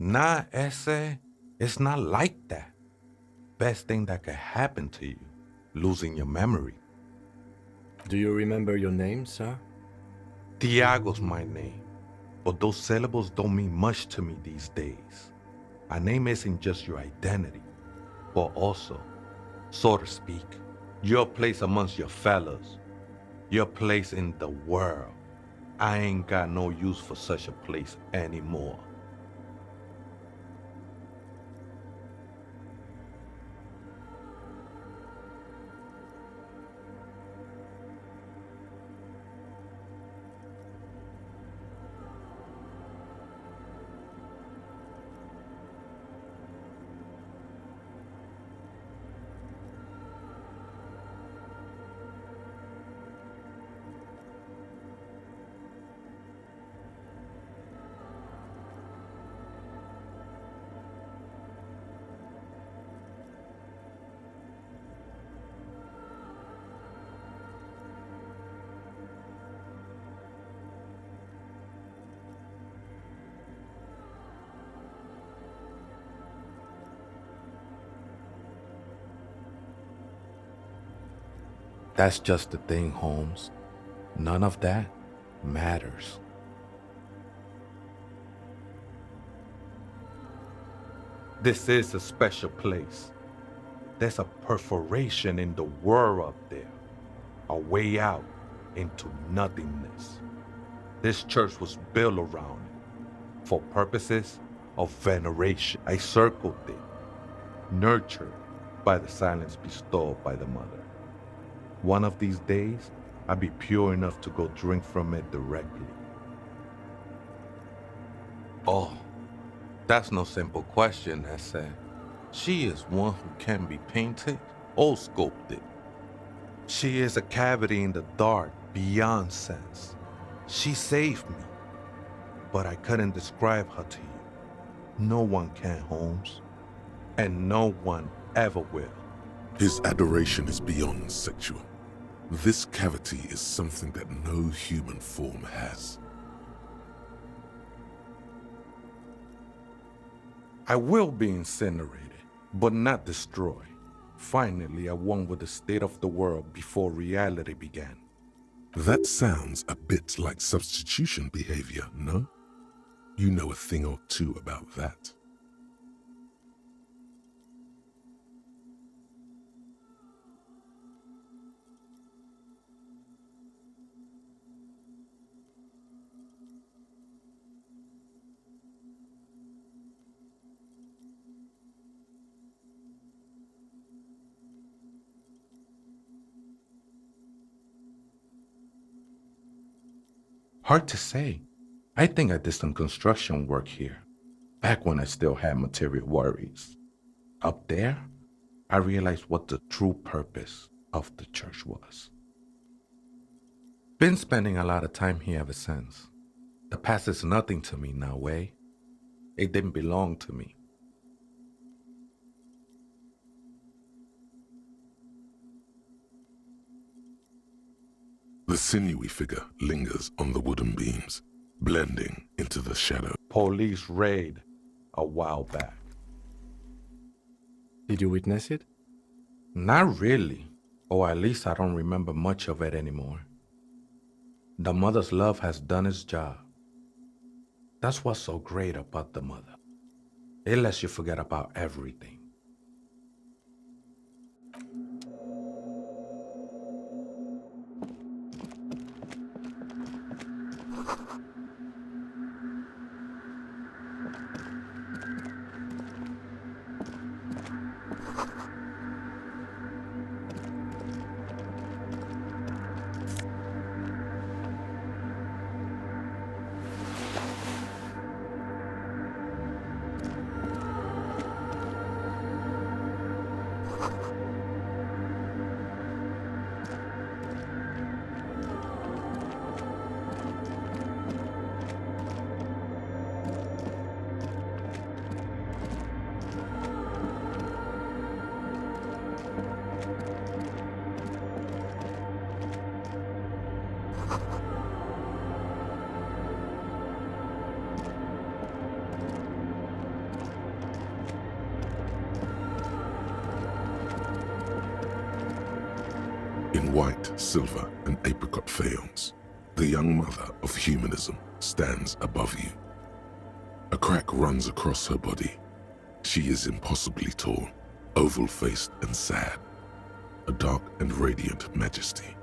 S7: Nah, ese, it's not like that. Best thing that could happen to you, losing your memory.
S1: Do you remember your name, sir?
S7: Tiago's my name, but those syllables don't mean much to me these days. A name isn't just your identity, but also, so to speak, your place amongst your fellows, your place in the world. I ain't got no use for such a place anymore. That's just the thing, Holmes. None of that matters. This is a special place. There's a perforation in the world up there, a way out into nothingness. This church was built around it for purposes of veneration. I circled it, nurtured by the silence bestowed by the mother. One of these days, I'll be pure enough to go drink from it directly. Oh, that's no simple question, I said. She is one who can be painted or sculpted. She is a cavity in the dark beyond sense. She saved me, but I couldn't describe her to you. No one can, Holmes, and no one ever will.
S2: His adoration is beyond sexual. This cavity is something that no human form has.
S7: I will be incinerated, but not destroyed. Finally, I won with the state of the world before reality began.
S2: That sounds a bit like substitution behavior, no? You know a thing or two about that.
S7: Hard to say. I think I did some construction work here, back when I still had material worries. Up there, I realized what the true purpose of the church was. Been spending a lot of time here ever since. The past is nothing to me now, eh? It didn't belong to me.
S2: The sinewy figure lingers on the wooden beams, blending into the shadow.
S7: Police raid a while back.
S1: Did you witness it?
S7: Not really, or at least I don't remember much of it anymore. The mother's love has done its job. That's what's so great about the mother. It lets you forget about everything.
S2: In white, silver, and apricot faience, the young mother of humanism stands above you. A crack runs across her body. She is impossibly tall, oval-faced and sad, a dark and radiant majesty.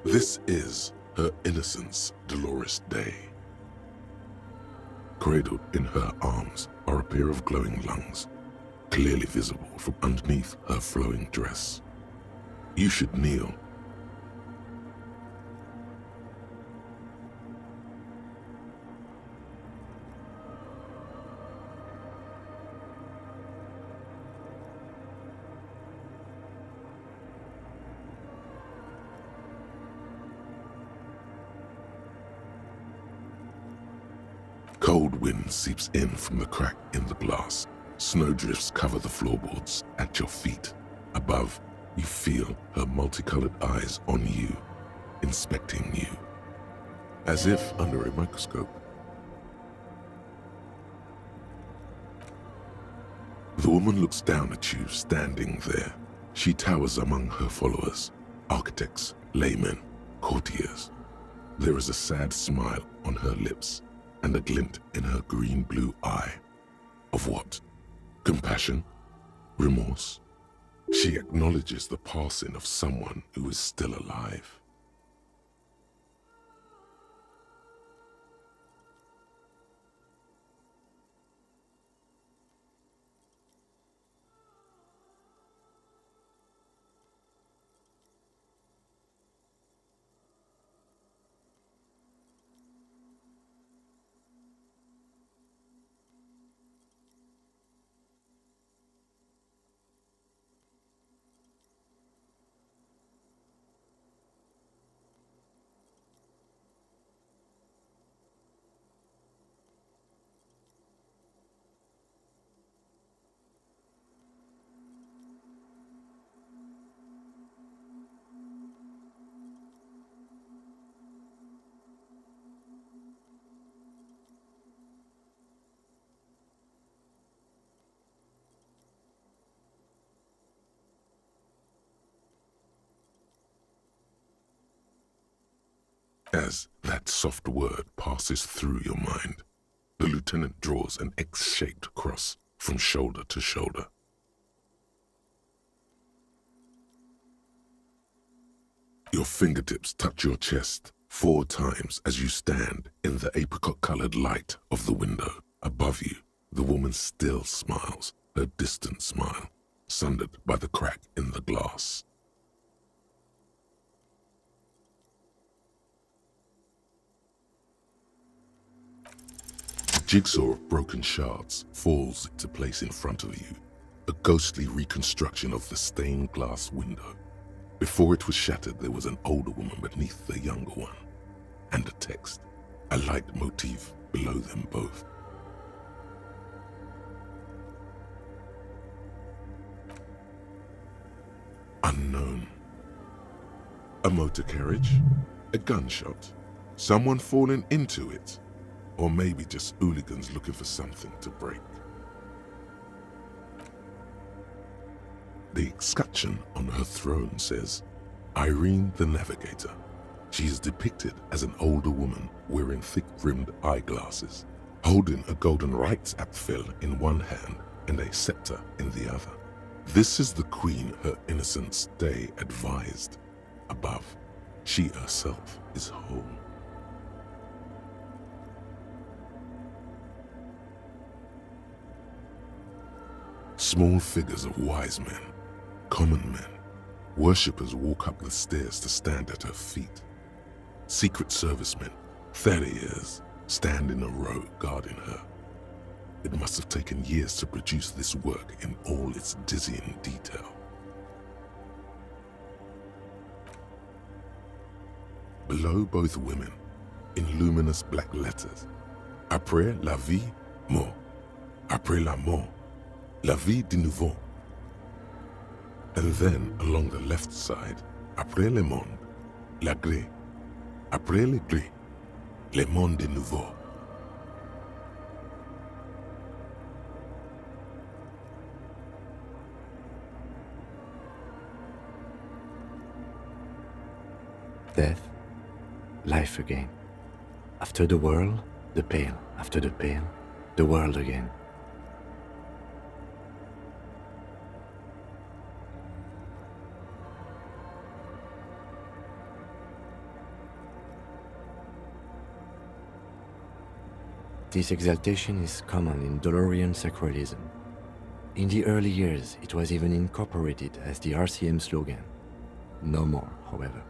S2: This is her innocence, Dolores Day. Cradled in her arms are a pair of glowing lungs, clearly visible from underneath her flowing dress. You should kneel. Cold wind seeps in from the crack in the glass. Snowdrifts cover the floorboards at your feet. Above, you feel her multicolored eyes on you, inspecting you, as if under a microscope. The woman looks down at you standing there. She towers among her followers, architects, laymen, courtiers. There is a sad smile on her lips and a glint in her green-blue eye. Of what? Compassion? Remorse? She acknowledges the passing of someone who is still alive. As that soft word passes through your mind, the lieutenant draws an X-shaped cross from shoulder to shoulder. Your fingertips touch your chest 4 times as you stand in the apricot-colored light of the window. Above you, the woman still smiles, her distant smile, sundered by the crack in the glass. A jigsaw of broken shards falls into place in front of you, a ghostly reconstruction of the stained glass window. Before it was shattered, there was an older woman beneath the younger one, and a text, a light motif below them both. Unknown. A motor carriage, a gunshot, someone falling into it, or maybe just hooligans looking for something to break. The escutcheon on her throne says, Irene the Navigator. She is depicted as an older woman wearing thick-rimmed eyeglasses, holding a golden Reichsapfel in one hand and a scepter in the other. This is the queen Her Innocence Day advised. Above, she herself is whole. Small figures of wise men, common men, worshippers walk up the stairs to stand at her feet. Secret servicemen, farriers, stand in a row guarding her. It must have taken years to produce this work in all its dizzying detail. Below both women, in luminous black letters, Après la vie, mort. Après la mort, la vie de nouveau. And then, along the left side, Après le monde, la gré. Après le gré, le monde est nouveau.
S1: Death, life again. After the world, the pale. After the pale, the world again. This exaltation is common in DeLorean sacralism. In the early years, it was even incorporated as the RCM slogan. No more, however.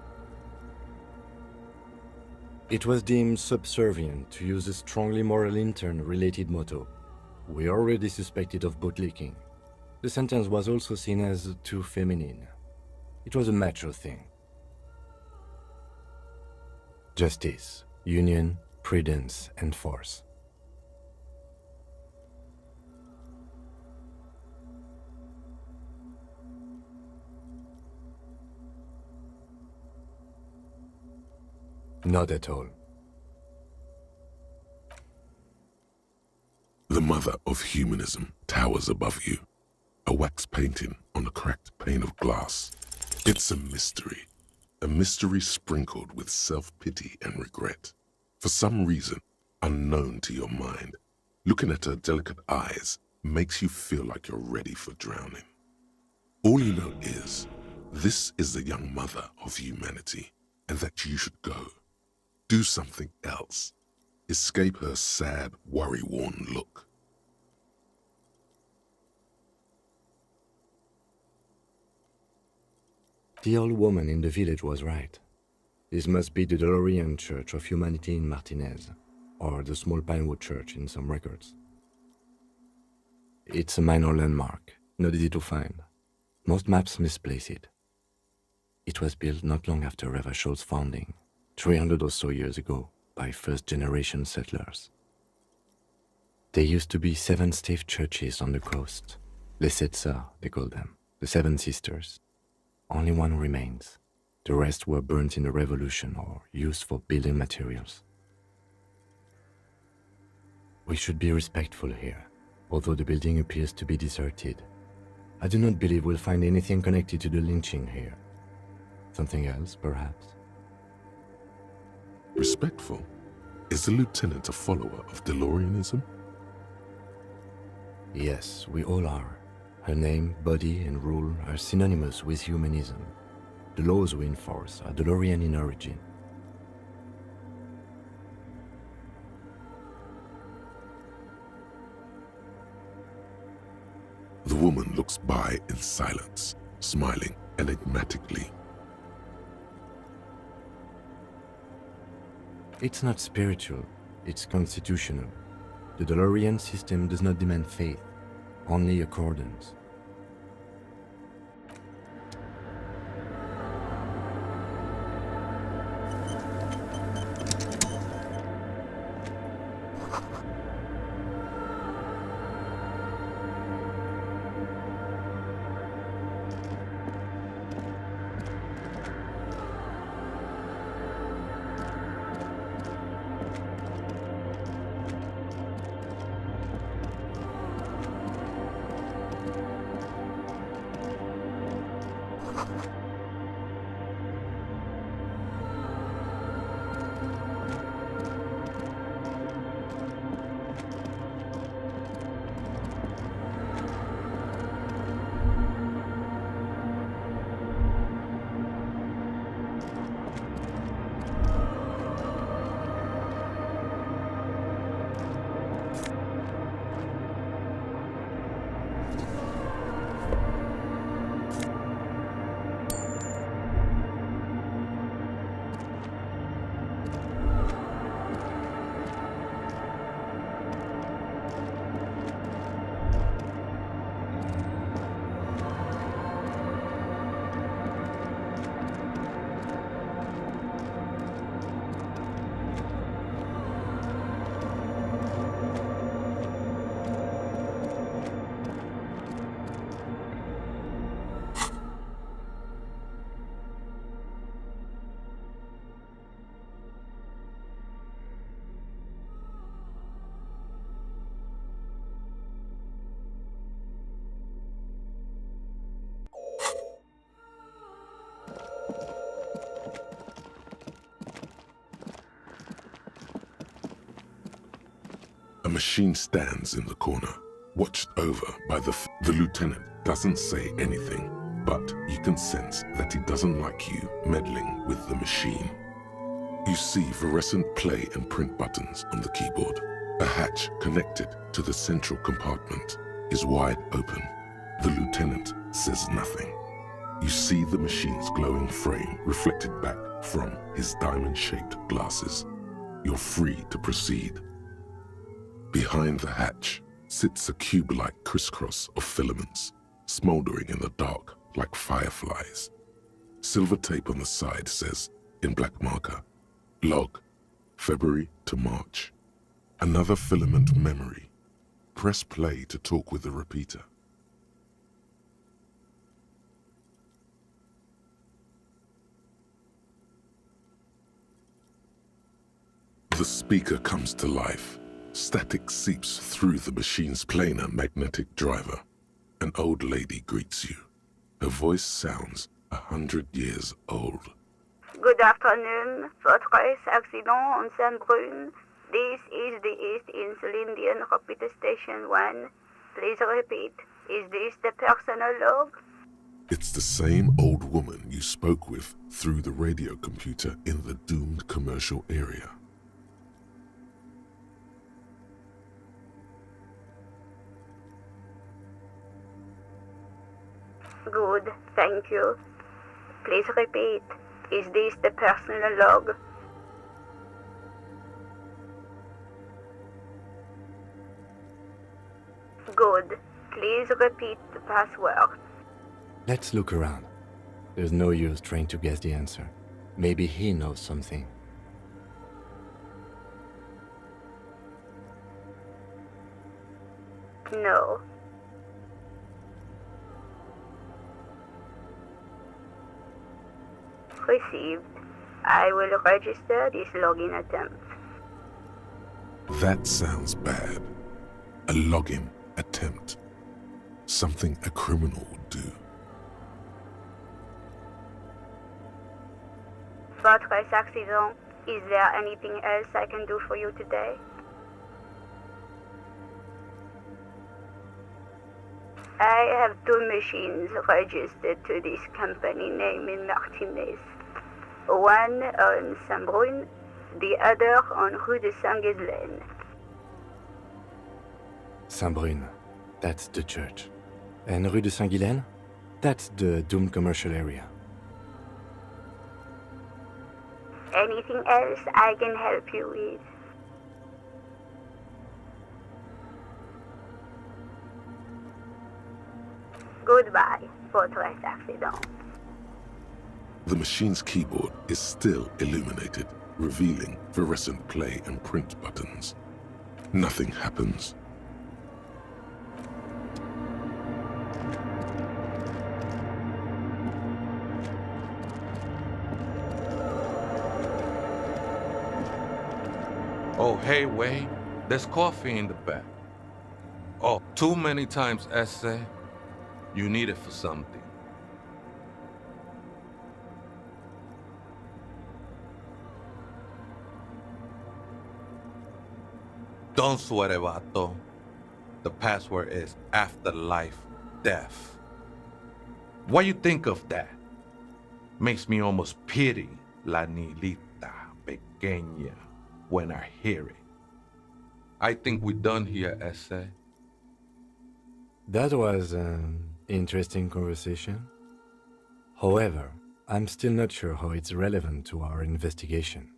S1: It was deemed subservient to use a strongly moral intern-related motto. We already suspected of bootlicking. The sentence was also seen as too feminine. It was a macho thing. Justice, union, prudence, and force. Not at all.
S2: The mother of humanism towers above you, a wax painting on a cracked pane of glass. It's a mystery sprinkled with self-pity and regret. For some reason, unknown to your mind, looking at her delicate eyes makes you feel like you're ready for drowning. All you know is, this is the young mother of humanity, and that you should go. Do something else. Escape her sad, worry-worn look.
S1: The old woman in the village was right. This must be the DeLorean Church of Humanity in Martinez, or the Small Pinewood Church in some records. It's a minor landmark, not easy to find. Most maps misplace it. It was built not long after Revachol's founding, 300 or so years ago, by first-generation settlers. There used to be 7 stave churches on the coast. Les Sept Sœurs, they call them, the 7 sisters. Only one remains. The rest were burnt in the Revolution or used for building materials. We should be respectful here, although the building appears to be deserted. I do not believe we'll find anything connected to the lynching here. Something else, perhaps?
S2: Respectful? Is the lieutenant a follower of DeLoreanism?
S1: Yes, we all are. Her name, body, and rule are synonymous with humanism. The laws we enforce are DeLorean in origin.
S2: The woman looks by in silence, smiling enigmatically.
S1: It's not spiritual, it's constitutional. The DeLorean system does not demand faith, only accordance.
S2: machine stands in the corner, watched over by the lieutenant doesn't say anything, but you can sense that he doesn't like you meddling with the machine. You see fluorescent play and print buttons on the keyboard. A hatch connected to the central compartment is wide open. The lieutenant says nothing. You see the machine's glowing frame reflected back from his diamond-shaped glasses. You're free to proceed. Behind the hatch sits a cube-like crisscross of filaments, smoldering in the dark like fireflies. Silver tape on the side says, in black marker, log, February to March. Another filament memory. Press play to talk with the repeater. The speaker comes to life. Static seeps through the machine's planar magnetic driver. An old lady greets you. Her voice sounds 100 years old.
S8: Good afternoon. Votre accident on Saint-Brun. This is the East Insulindian Repeater Station 1. Please repeat. Is this the personal log?
S2: It's the same old woman you spoke with through the radio computer in the doomed commercial area.
S8: Good, thank you. Please repeat. Is this the personal log? Good. Please repeat the password.
S1: Let's look around. There's no use trying to guess the answer. Maybe he knows something.
S8: No. Received. I will register this login attempt.
S2: That sounds bad. A login attempt. Something a criminal would do.
S8: Votre accident. Is there anything else I can do for you today? I have two machines registered to this company named Martinez. One on Saint-Brun, the other on Rue de Saint-Ghislaine.
S1: Saint-Brun, that's the church. And Rue de Saint-Ghislaine? That's the doomed commercial area.
S8: Anything else I can help you with? Goodbye, votre accident.
S2: The machine's keyboard is still illuminated, revealing fluorescent play and print buttons. Nothing happens.
S7: Oh, hey, Wade, there's coffee in the back. Oh, too many times, essay. You need it for something. Don't sweat it, vato. The password is afterlife death. What you think of that? Makes me almost pity la niñita pequeña when I hear it. I think we're done here, essay.
S1: That was an interesting conversation. However, I'm still not sure how it's relevant to our investigation.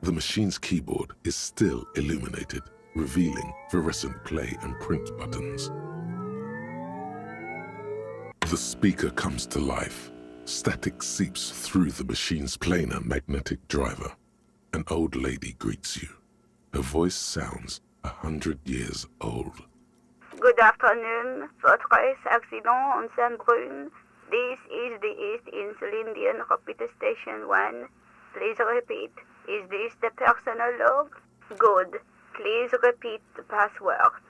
S2: The machine's keyboard is still illuminated, revealing fluorescent play and print buttons. The speaker comes to life. Static seeps through the machine's planar magnetic driver. An old lady greets you. Her voice sounds 100 years old.
S8: Good afternoon, votre accident on Saint-Brun. This is the East Insulindian Repeater Station 1. Please repeat. Is this the personal log? Good. Please repeat the password.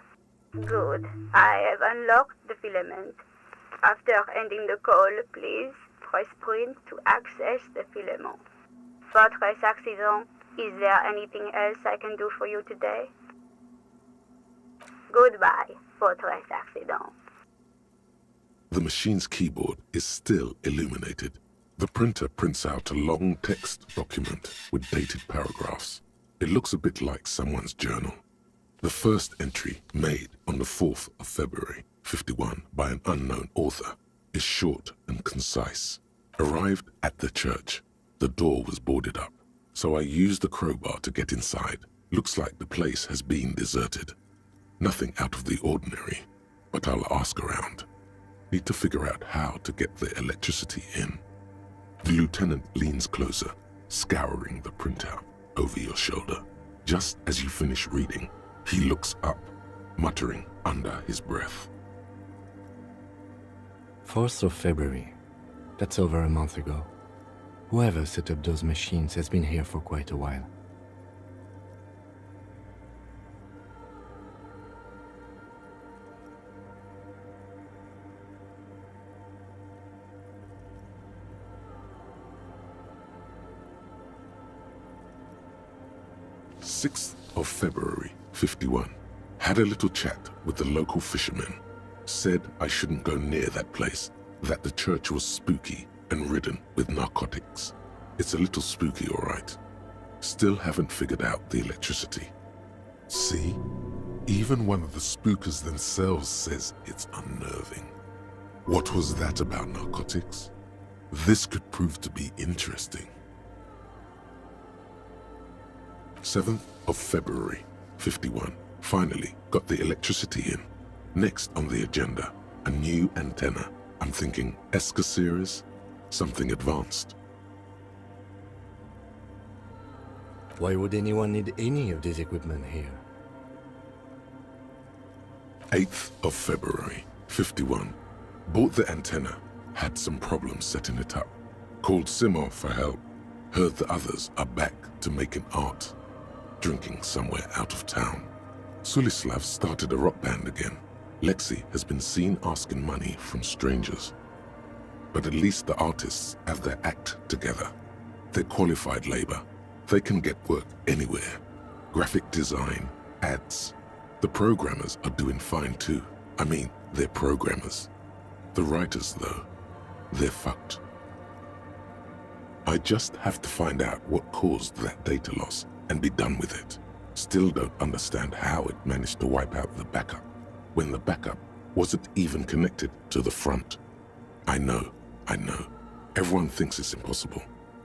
S8: Good. I have unlocked the filament. After ending the call, please press print to access the filament. Fortress Accident, is there anything else I can do for you today? Goodbye, Fortress Accident.
S2: The machine's keyboard is still illuminated. The printer prints out a long text document with dated paragraphs. It looks a bit like someone's journal. The first entry, made on the 4th of February, 51, by an unknown author, is short and concise. Arrived at the church. The door was boarded up, so I used the crowbar to get inside. Looks like the place has been deserted. Nothing out of the ordinary, but I'll ask around. Need to figure out how to get the electricity in. The lieutenant leans closer, scouring the printout over your shoulder. Just as you finish reading, he looks up, muttering under his breath.
S1: 4th of February. That's over a month ago. Whoever set up those machines has been here for quite a while.
S2: "6th of February, 51. Had a little chat with the local fishermen. Said I shouldn't go near that place, that the church was spooky and ridden with narcotics. It's a little spooky, all right. Still haven't figured out the electricity. See? Even one of the spookers themselves says it's unnerving. What was that about narcotics? This could prove to be interesting." 7th of February, 51. Finally got the electricity in. Next on the agenda, a new antenna. I'm thinking ESCA series, something advanced.
S1: Why would anyone need any of this equipment here?
S2: 8th of February, 51. Bought the antenna, had some problems setting it up. Called Simo for help. Heard the others are back to making art. Drinking somewhere out of town. Sulislav started a rock band again. Lexi has been seen asking money from strangers. But at least the artists have their act together. They're qualified labor. They can get work anywhere. Graphic design, ads. The programmers are doing fine too. I mean, they're programmers. The writers, though, they're fucked. I just have to find out what caused that data loss and be done with it. Still don't understand how it managed to wipe out the backup, when the backup wasn't even connected to the front. I know. Everyone thinks it's impossible.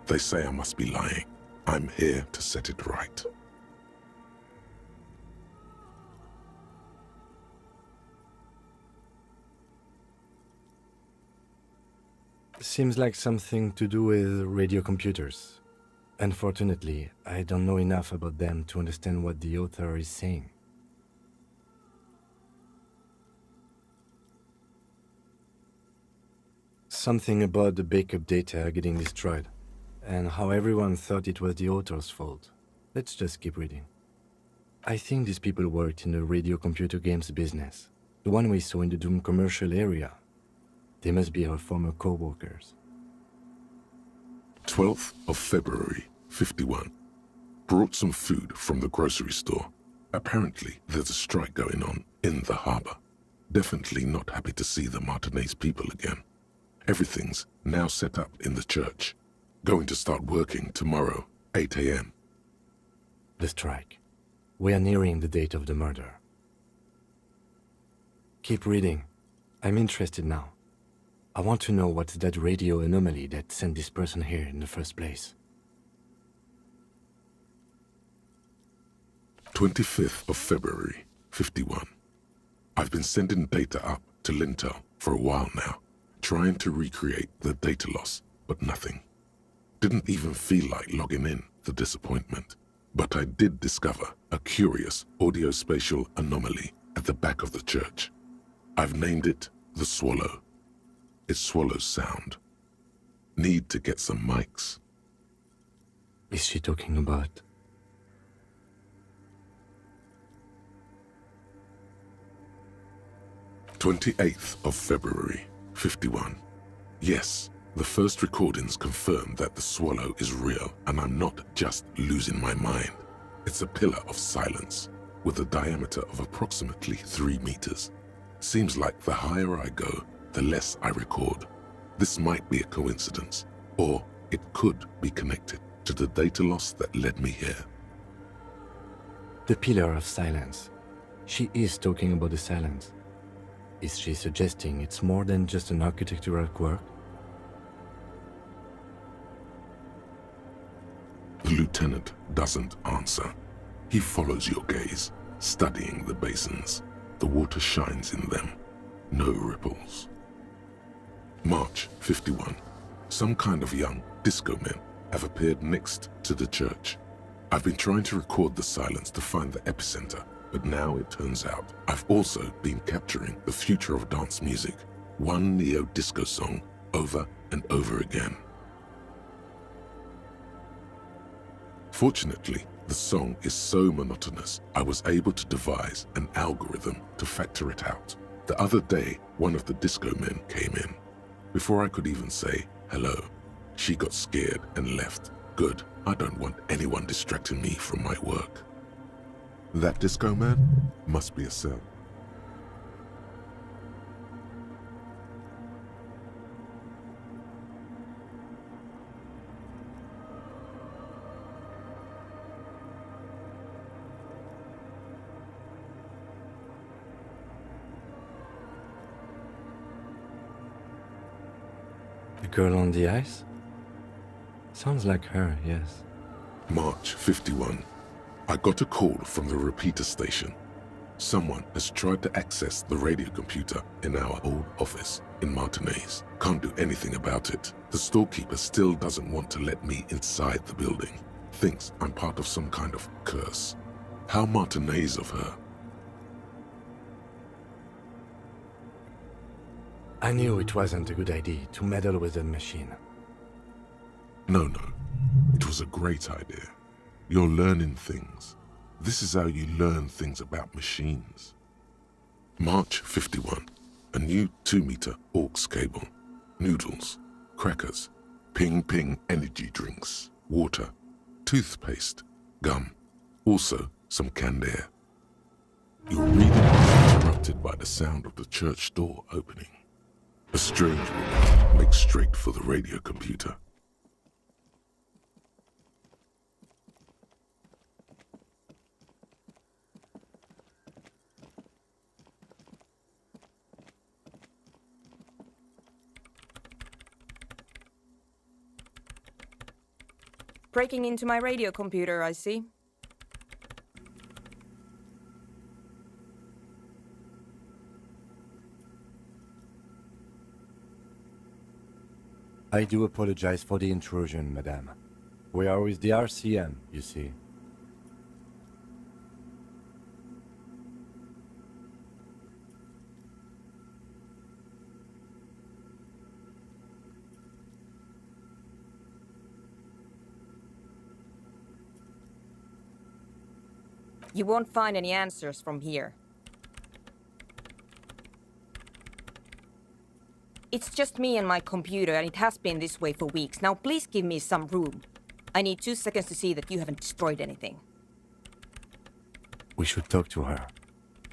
S2: They say I must be lying. I'm here to set it right.
S1: Seems like something to do with radio computers. Unfortunately, I don't know enough about them to understand what the author is saying. Something about the backup data getting destroyed, and how everyone thought it was the author's fault. Let's just keep reading. I think these people worked in the radio computer games business, the one we saw in the Doom commercial area. They must be our former co-workers.
S2: 12th of February, 51. Brought some food from the grocery store. Apparently, there's a strike going on in the harbor. Definitely not happy to see the Martinez people again. Everything's now set up in the church. Going to start working tomorrow, 8 a.m.
S1: The strike. We are nearing the date of the murder. Keep reading. I'm interested now. I want to know what's that radio anomaly that sent this person here in the first place.
S2: 25th of February, 51. I've been sending data up to Lintel for a while now, trying to recreate the data loss, but nothing. Didn't even feel like logging in, the disappointment. But I did discover a curious audio-spatial anomaly at the back of the church. I've named it the Swallow. It swallows sound. Need to get some mics.
S1: Is she talking about?
S2: '28th of February, 51. Yes, the first recordings confirm that the swallow is real and I'm not just losing my mind. It's a pillar of silence with a diameter of approximately 3 meters. Seems like the higher I go, the less I record. This might be a coincidence, or it could be connected to the data loss that led me here.
S1: The pillar of silence. She is talking about the silence. Is she suggesting it's more than just an architectural quirk?
S2: The lieutenant doesn't answer. He follows your gaze, studying the basins. The water shines in them. No ripples. March 51. Some kind of young disco men have appeared next to the church. I've been trying to record the silence to find the epicenter, but now it turns out I've also been capturing the future of dance music, one neo-disco song over and over again. Fortunately, the song is so monotonous, I was able to devise an algorithm to factor it out. The other day, one of the disco men came in. Before I could even say hello, she got scared and left. Good, I don't want anyone distracting me from my work. That disco man must be a cell.
S1: The girl on the ice? Sounds like her, yes.
S2: March 51. I got a call from the repeater station. Someone has tried to access the radio computer in our old office in Martinez. Can't do anything about it. The storekeeper still doesn't want to let me inside the building. Thinks I'm part of some kind of curse. How Martinez of her.
S1: I knew it wasn't a good idea to meddle with the machine.
S2: No. It was a great idea. You're learning things. This is how you learn things about machines. March 51. A new 2-meter aux cable. Noodles, crackers, ping energy drinks, water, toothpaste, gum. Also some canned air. Your reading is interrupted by the sound of the church door opening. A strange woman makes straight for the radio computer.
S9: Breaking into my radio computer, I see.
S1: I do apologize for the intrusion, madame. We are with the RCM, you see.
S9: You won't find any answers from here. It's just me and my computer, and it has been this way for weeks. Now please give me some room. I need 2 seconds to see that you haven't destroyed anything.
S1: We should talk to her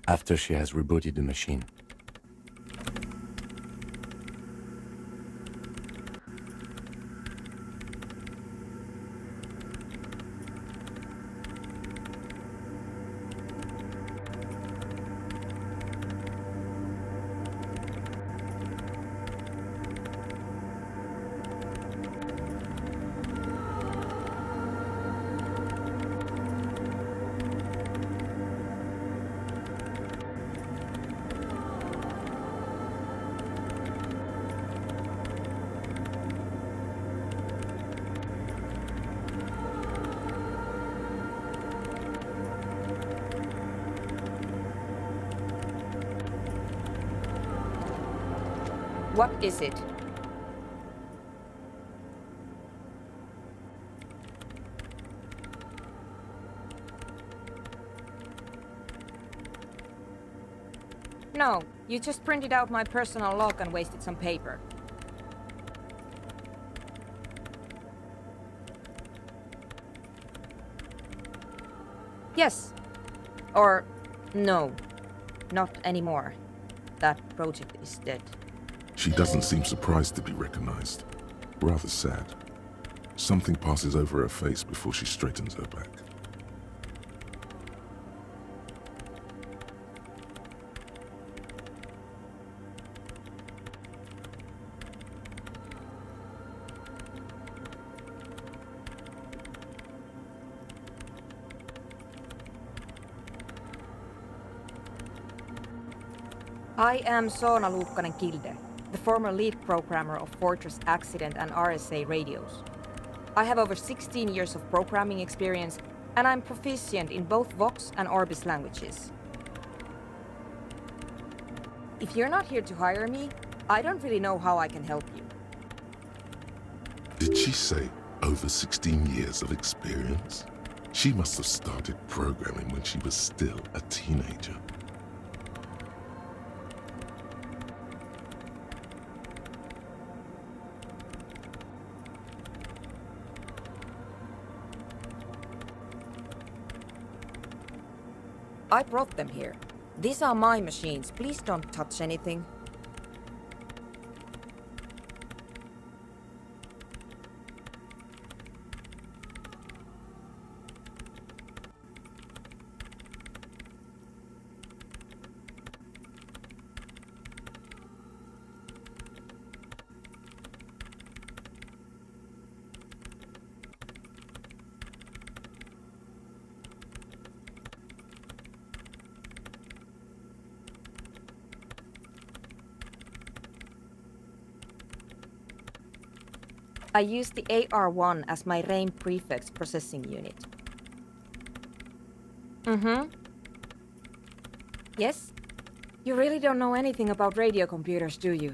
S1: after she has rebooted the machine.
S9: What is it? No, you just printed out my personal log and wasted some paper. Yes. Or no. Not anymore. That project is dead.
S2: She doesn't seem surprised to be recognized. Rather sad. Something passes over her face before she straightens her back.
S9: I am Soona Kilde, the former lead programmer of Fortress Accident and RSA radios. I have over 16 years of programming experience, and I'm proficient in both Vox and Orbis languages. If you're not here to hire me, I don't really know how I can help you.
S2: Did she say over 16 years of experience? She must have started programming when she was still a teenager.
S9: I brought them here. These are my machines. Please don't touch anything. I use the AR-1 as my RAIM prefix processing unit. Yes? You really don't know anything about radio computers, do you?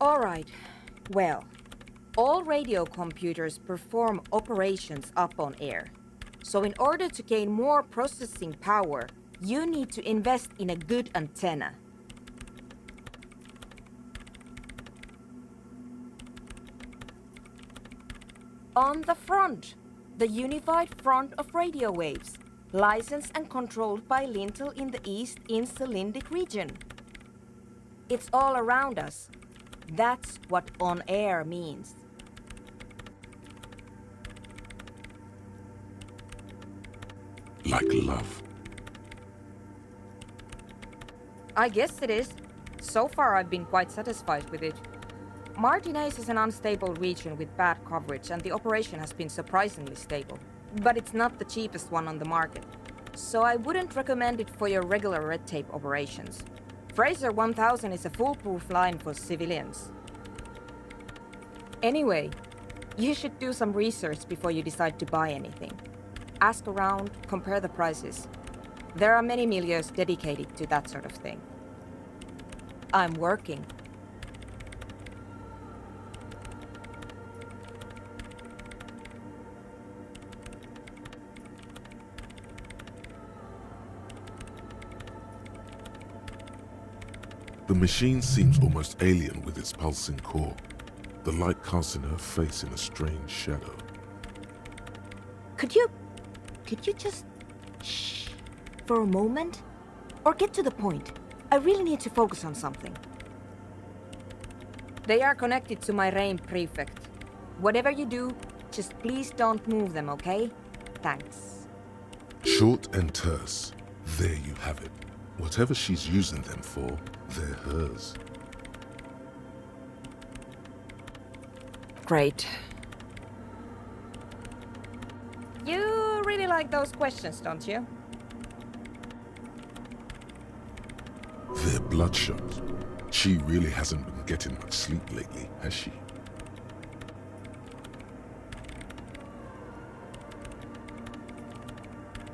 S9: Alright, well, all radio computers perform operations up on air. So in order to gain more processing power, you need to invest in a good antenna. On the front, the unified front of radio waves, licensed and controlled by Lintel in the East Insulindic region. It's all around us. That's what on air means.
S2: Like love.
S9: I guess it is. So far I've been quite satisfied with it. Martinez is an unstable region with bad coverage and the operation has been surprisingly stable. But it's not the cheapest one on the market. So I wouldn't recommend it for your regular red tape operations. Fraser 1000 is a foolproof line for civilians. Anyway, you should do some research before you decide to buy anything. Ask around, compare the prices. There are many milieux dedicated to that sort of thing. I'm working.
S2: The machine seems almost alien with its pulsing core, the light casting her face in a strange shadow.
S9: Could you just shh for a moment? Or get to the point. I really need to focus on something. They are connected to my RAIM prefect. Whatever you do, just please don't move them, okay? Thanks.
S2: Short and terse. There you have it. Whatever she's using them for, they're hers.
S9: Great. You really like those questions, don't you?
S2: They're bloodshot. She really hasn't been getting much sleep lately, has she?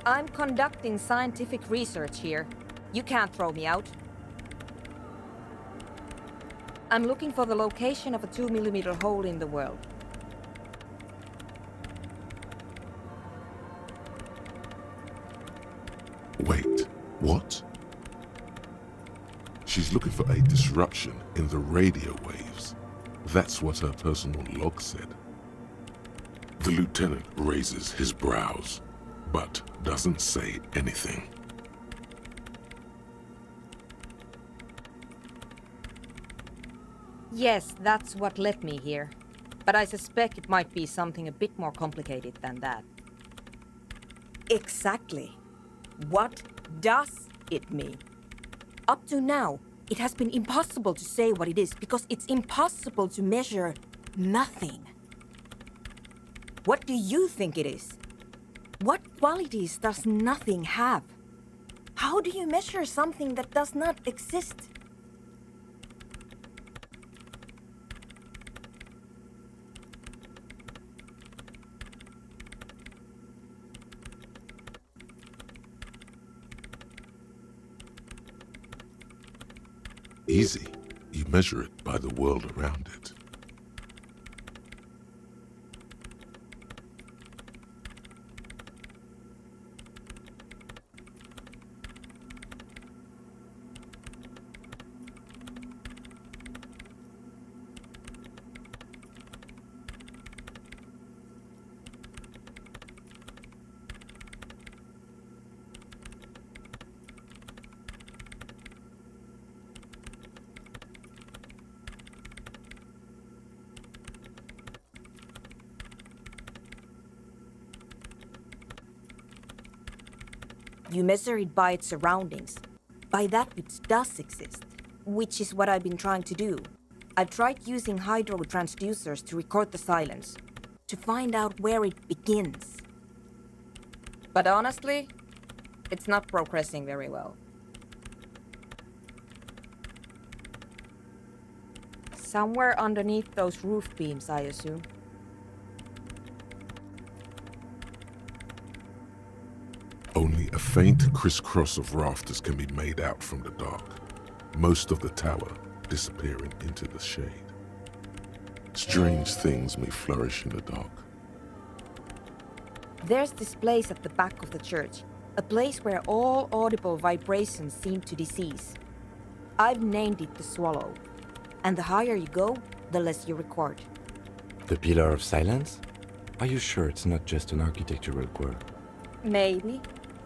S9: I'm conducting scientific research here. You can't throw me out. I'm looking for the location of a 2mm hole in the world.
S2: Wait, what? She's looking for a disruption in the radio waves. That's what her personal log said. The lieutenant raises his brows, but doesn't say anything.
S9: Yes, that's what led me here. But I suspect it might be something a bit more complicated than that.
S10: Exactly. What does it mean? Up to now, it has been impossible to say what it is because it's impossible to measure nothing. What do you think it is? What qualities does nothing have? How do you measure something that does not exist?
S2: Easy. You measure it by the world around it.
S10: You measure it by its surroundings, by that which does exist, which is what I've been trying to do. I've tried using hydro transducers to record the silence, to find out where it begins.
S9: But honestly, it's not progressing very well. Somewhere underneath those roof beams, I assume.
S2: Only a faint crisscross of rafters can be made out from the dark, most of the tower disappearing into the shade. Strange things may flourish in the dark.
S9: There's this place at the back of the church, a place where all audible vibrations seem to decease. I've named it the Swallow, and the higher you go, the less you record.
S1: The Pillar of Silence? Are you sure it's not just an architectural quirk?
S9: Maybe,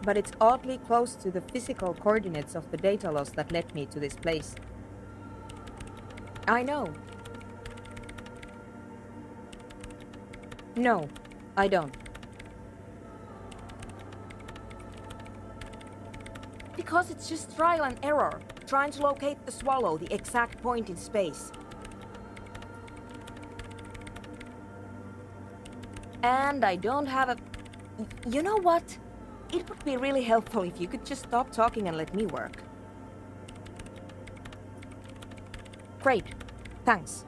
S9: but it's oddly close to the physical coordinates of the data loss that led me to this place. I know. No, I don't. Because it's just trial and error, trying to locate the Swallow, the exact point in space. And I don't have a... You know what? It would be really helpful if you could just stop talking and let me work. Great. Thanks.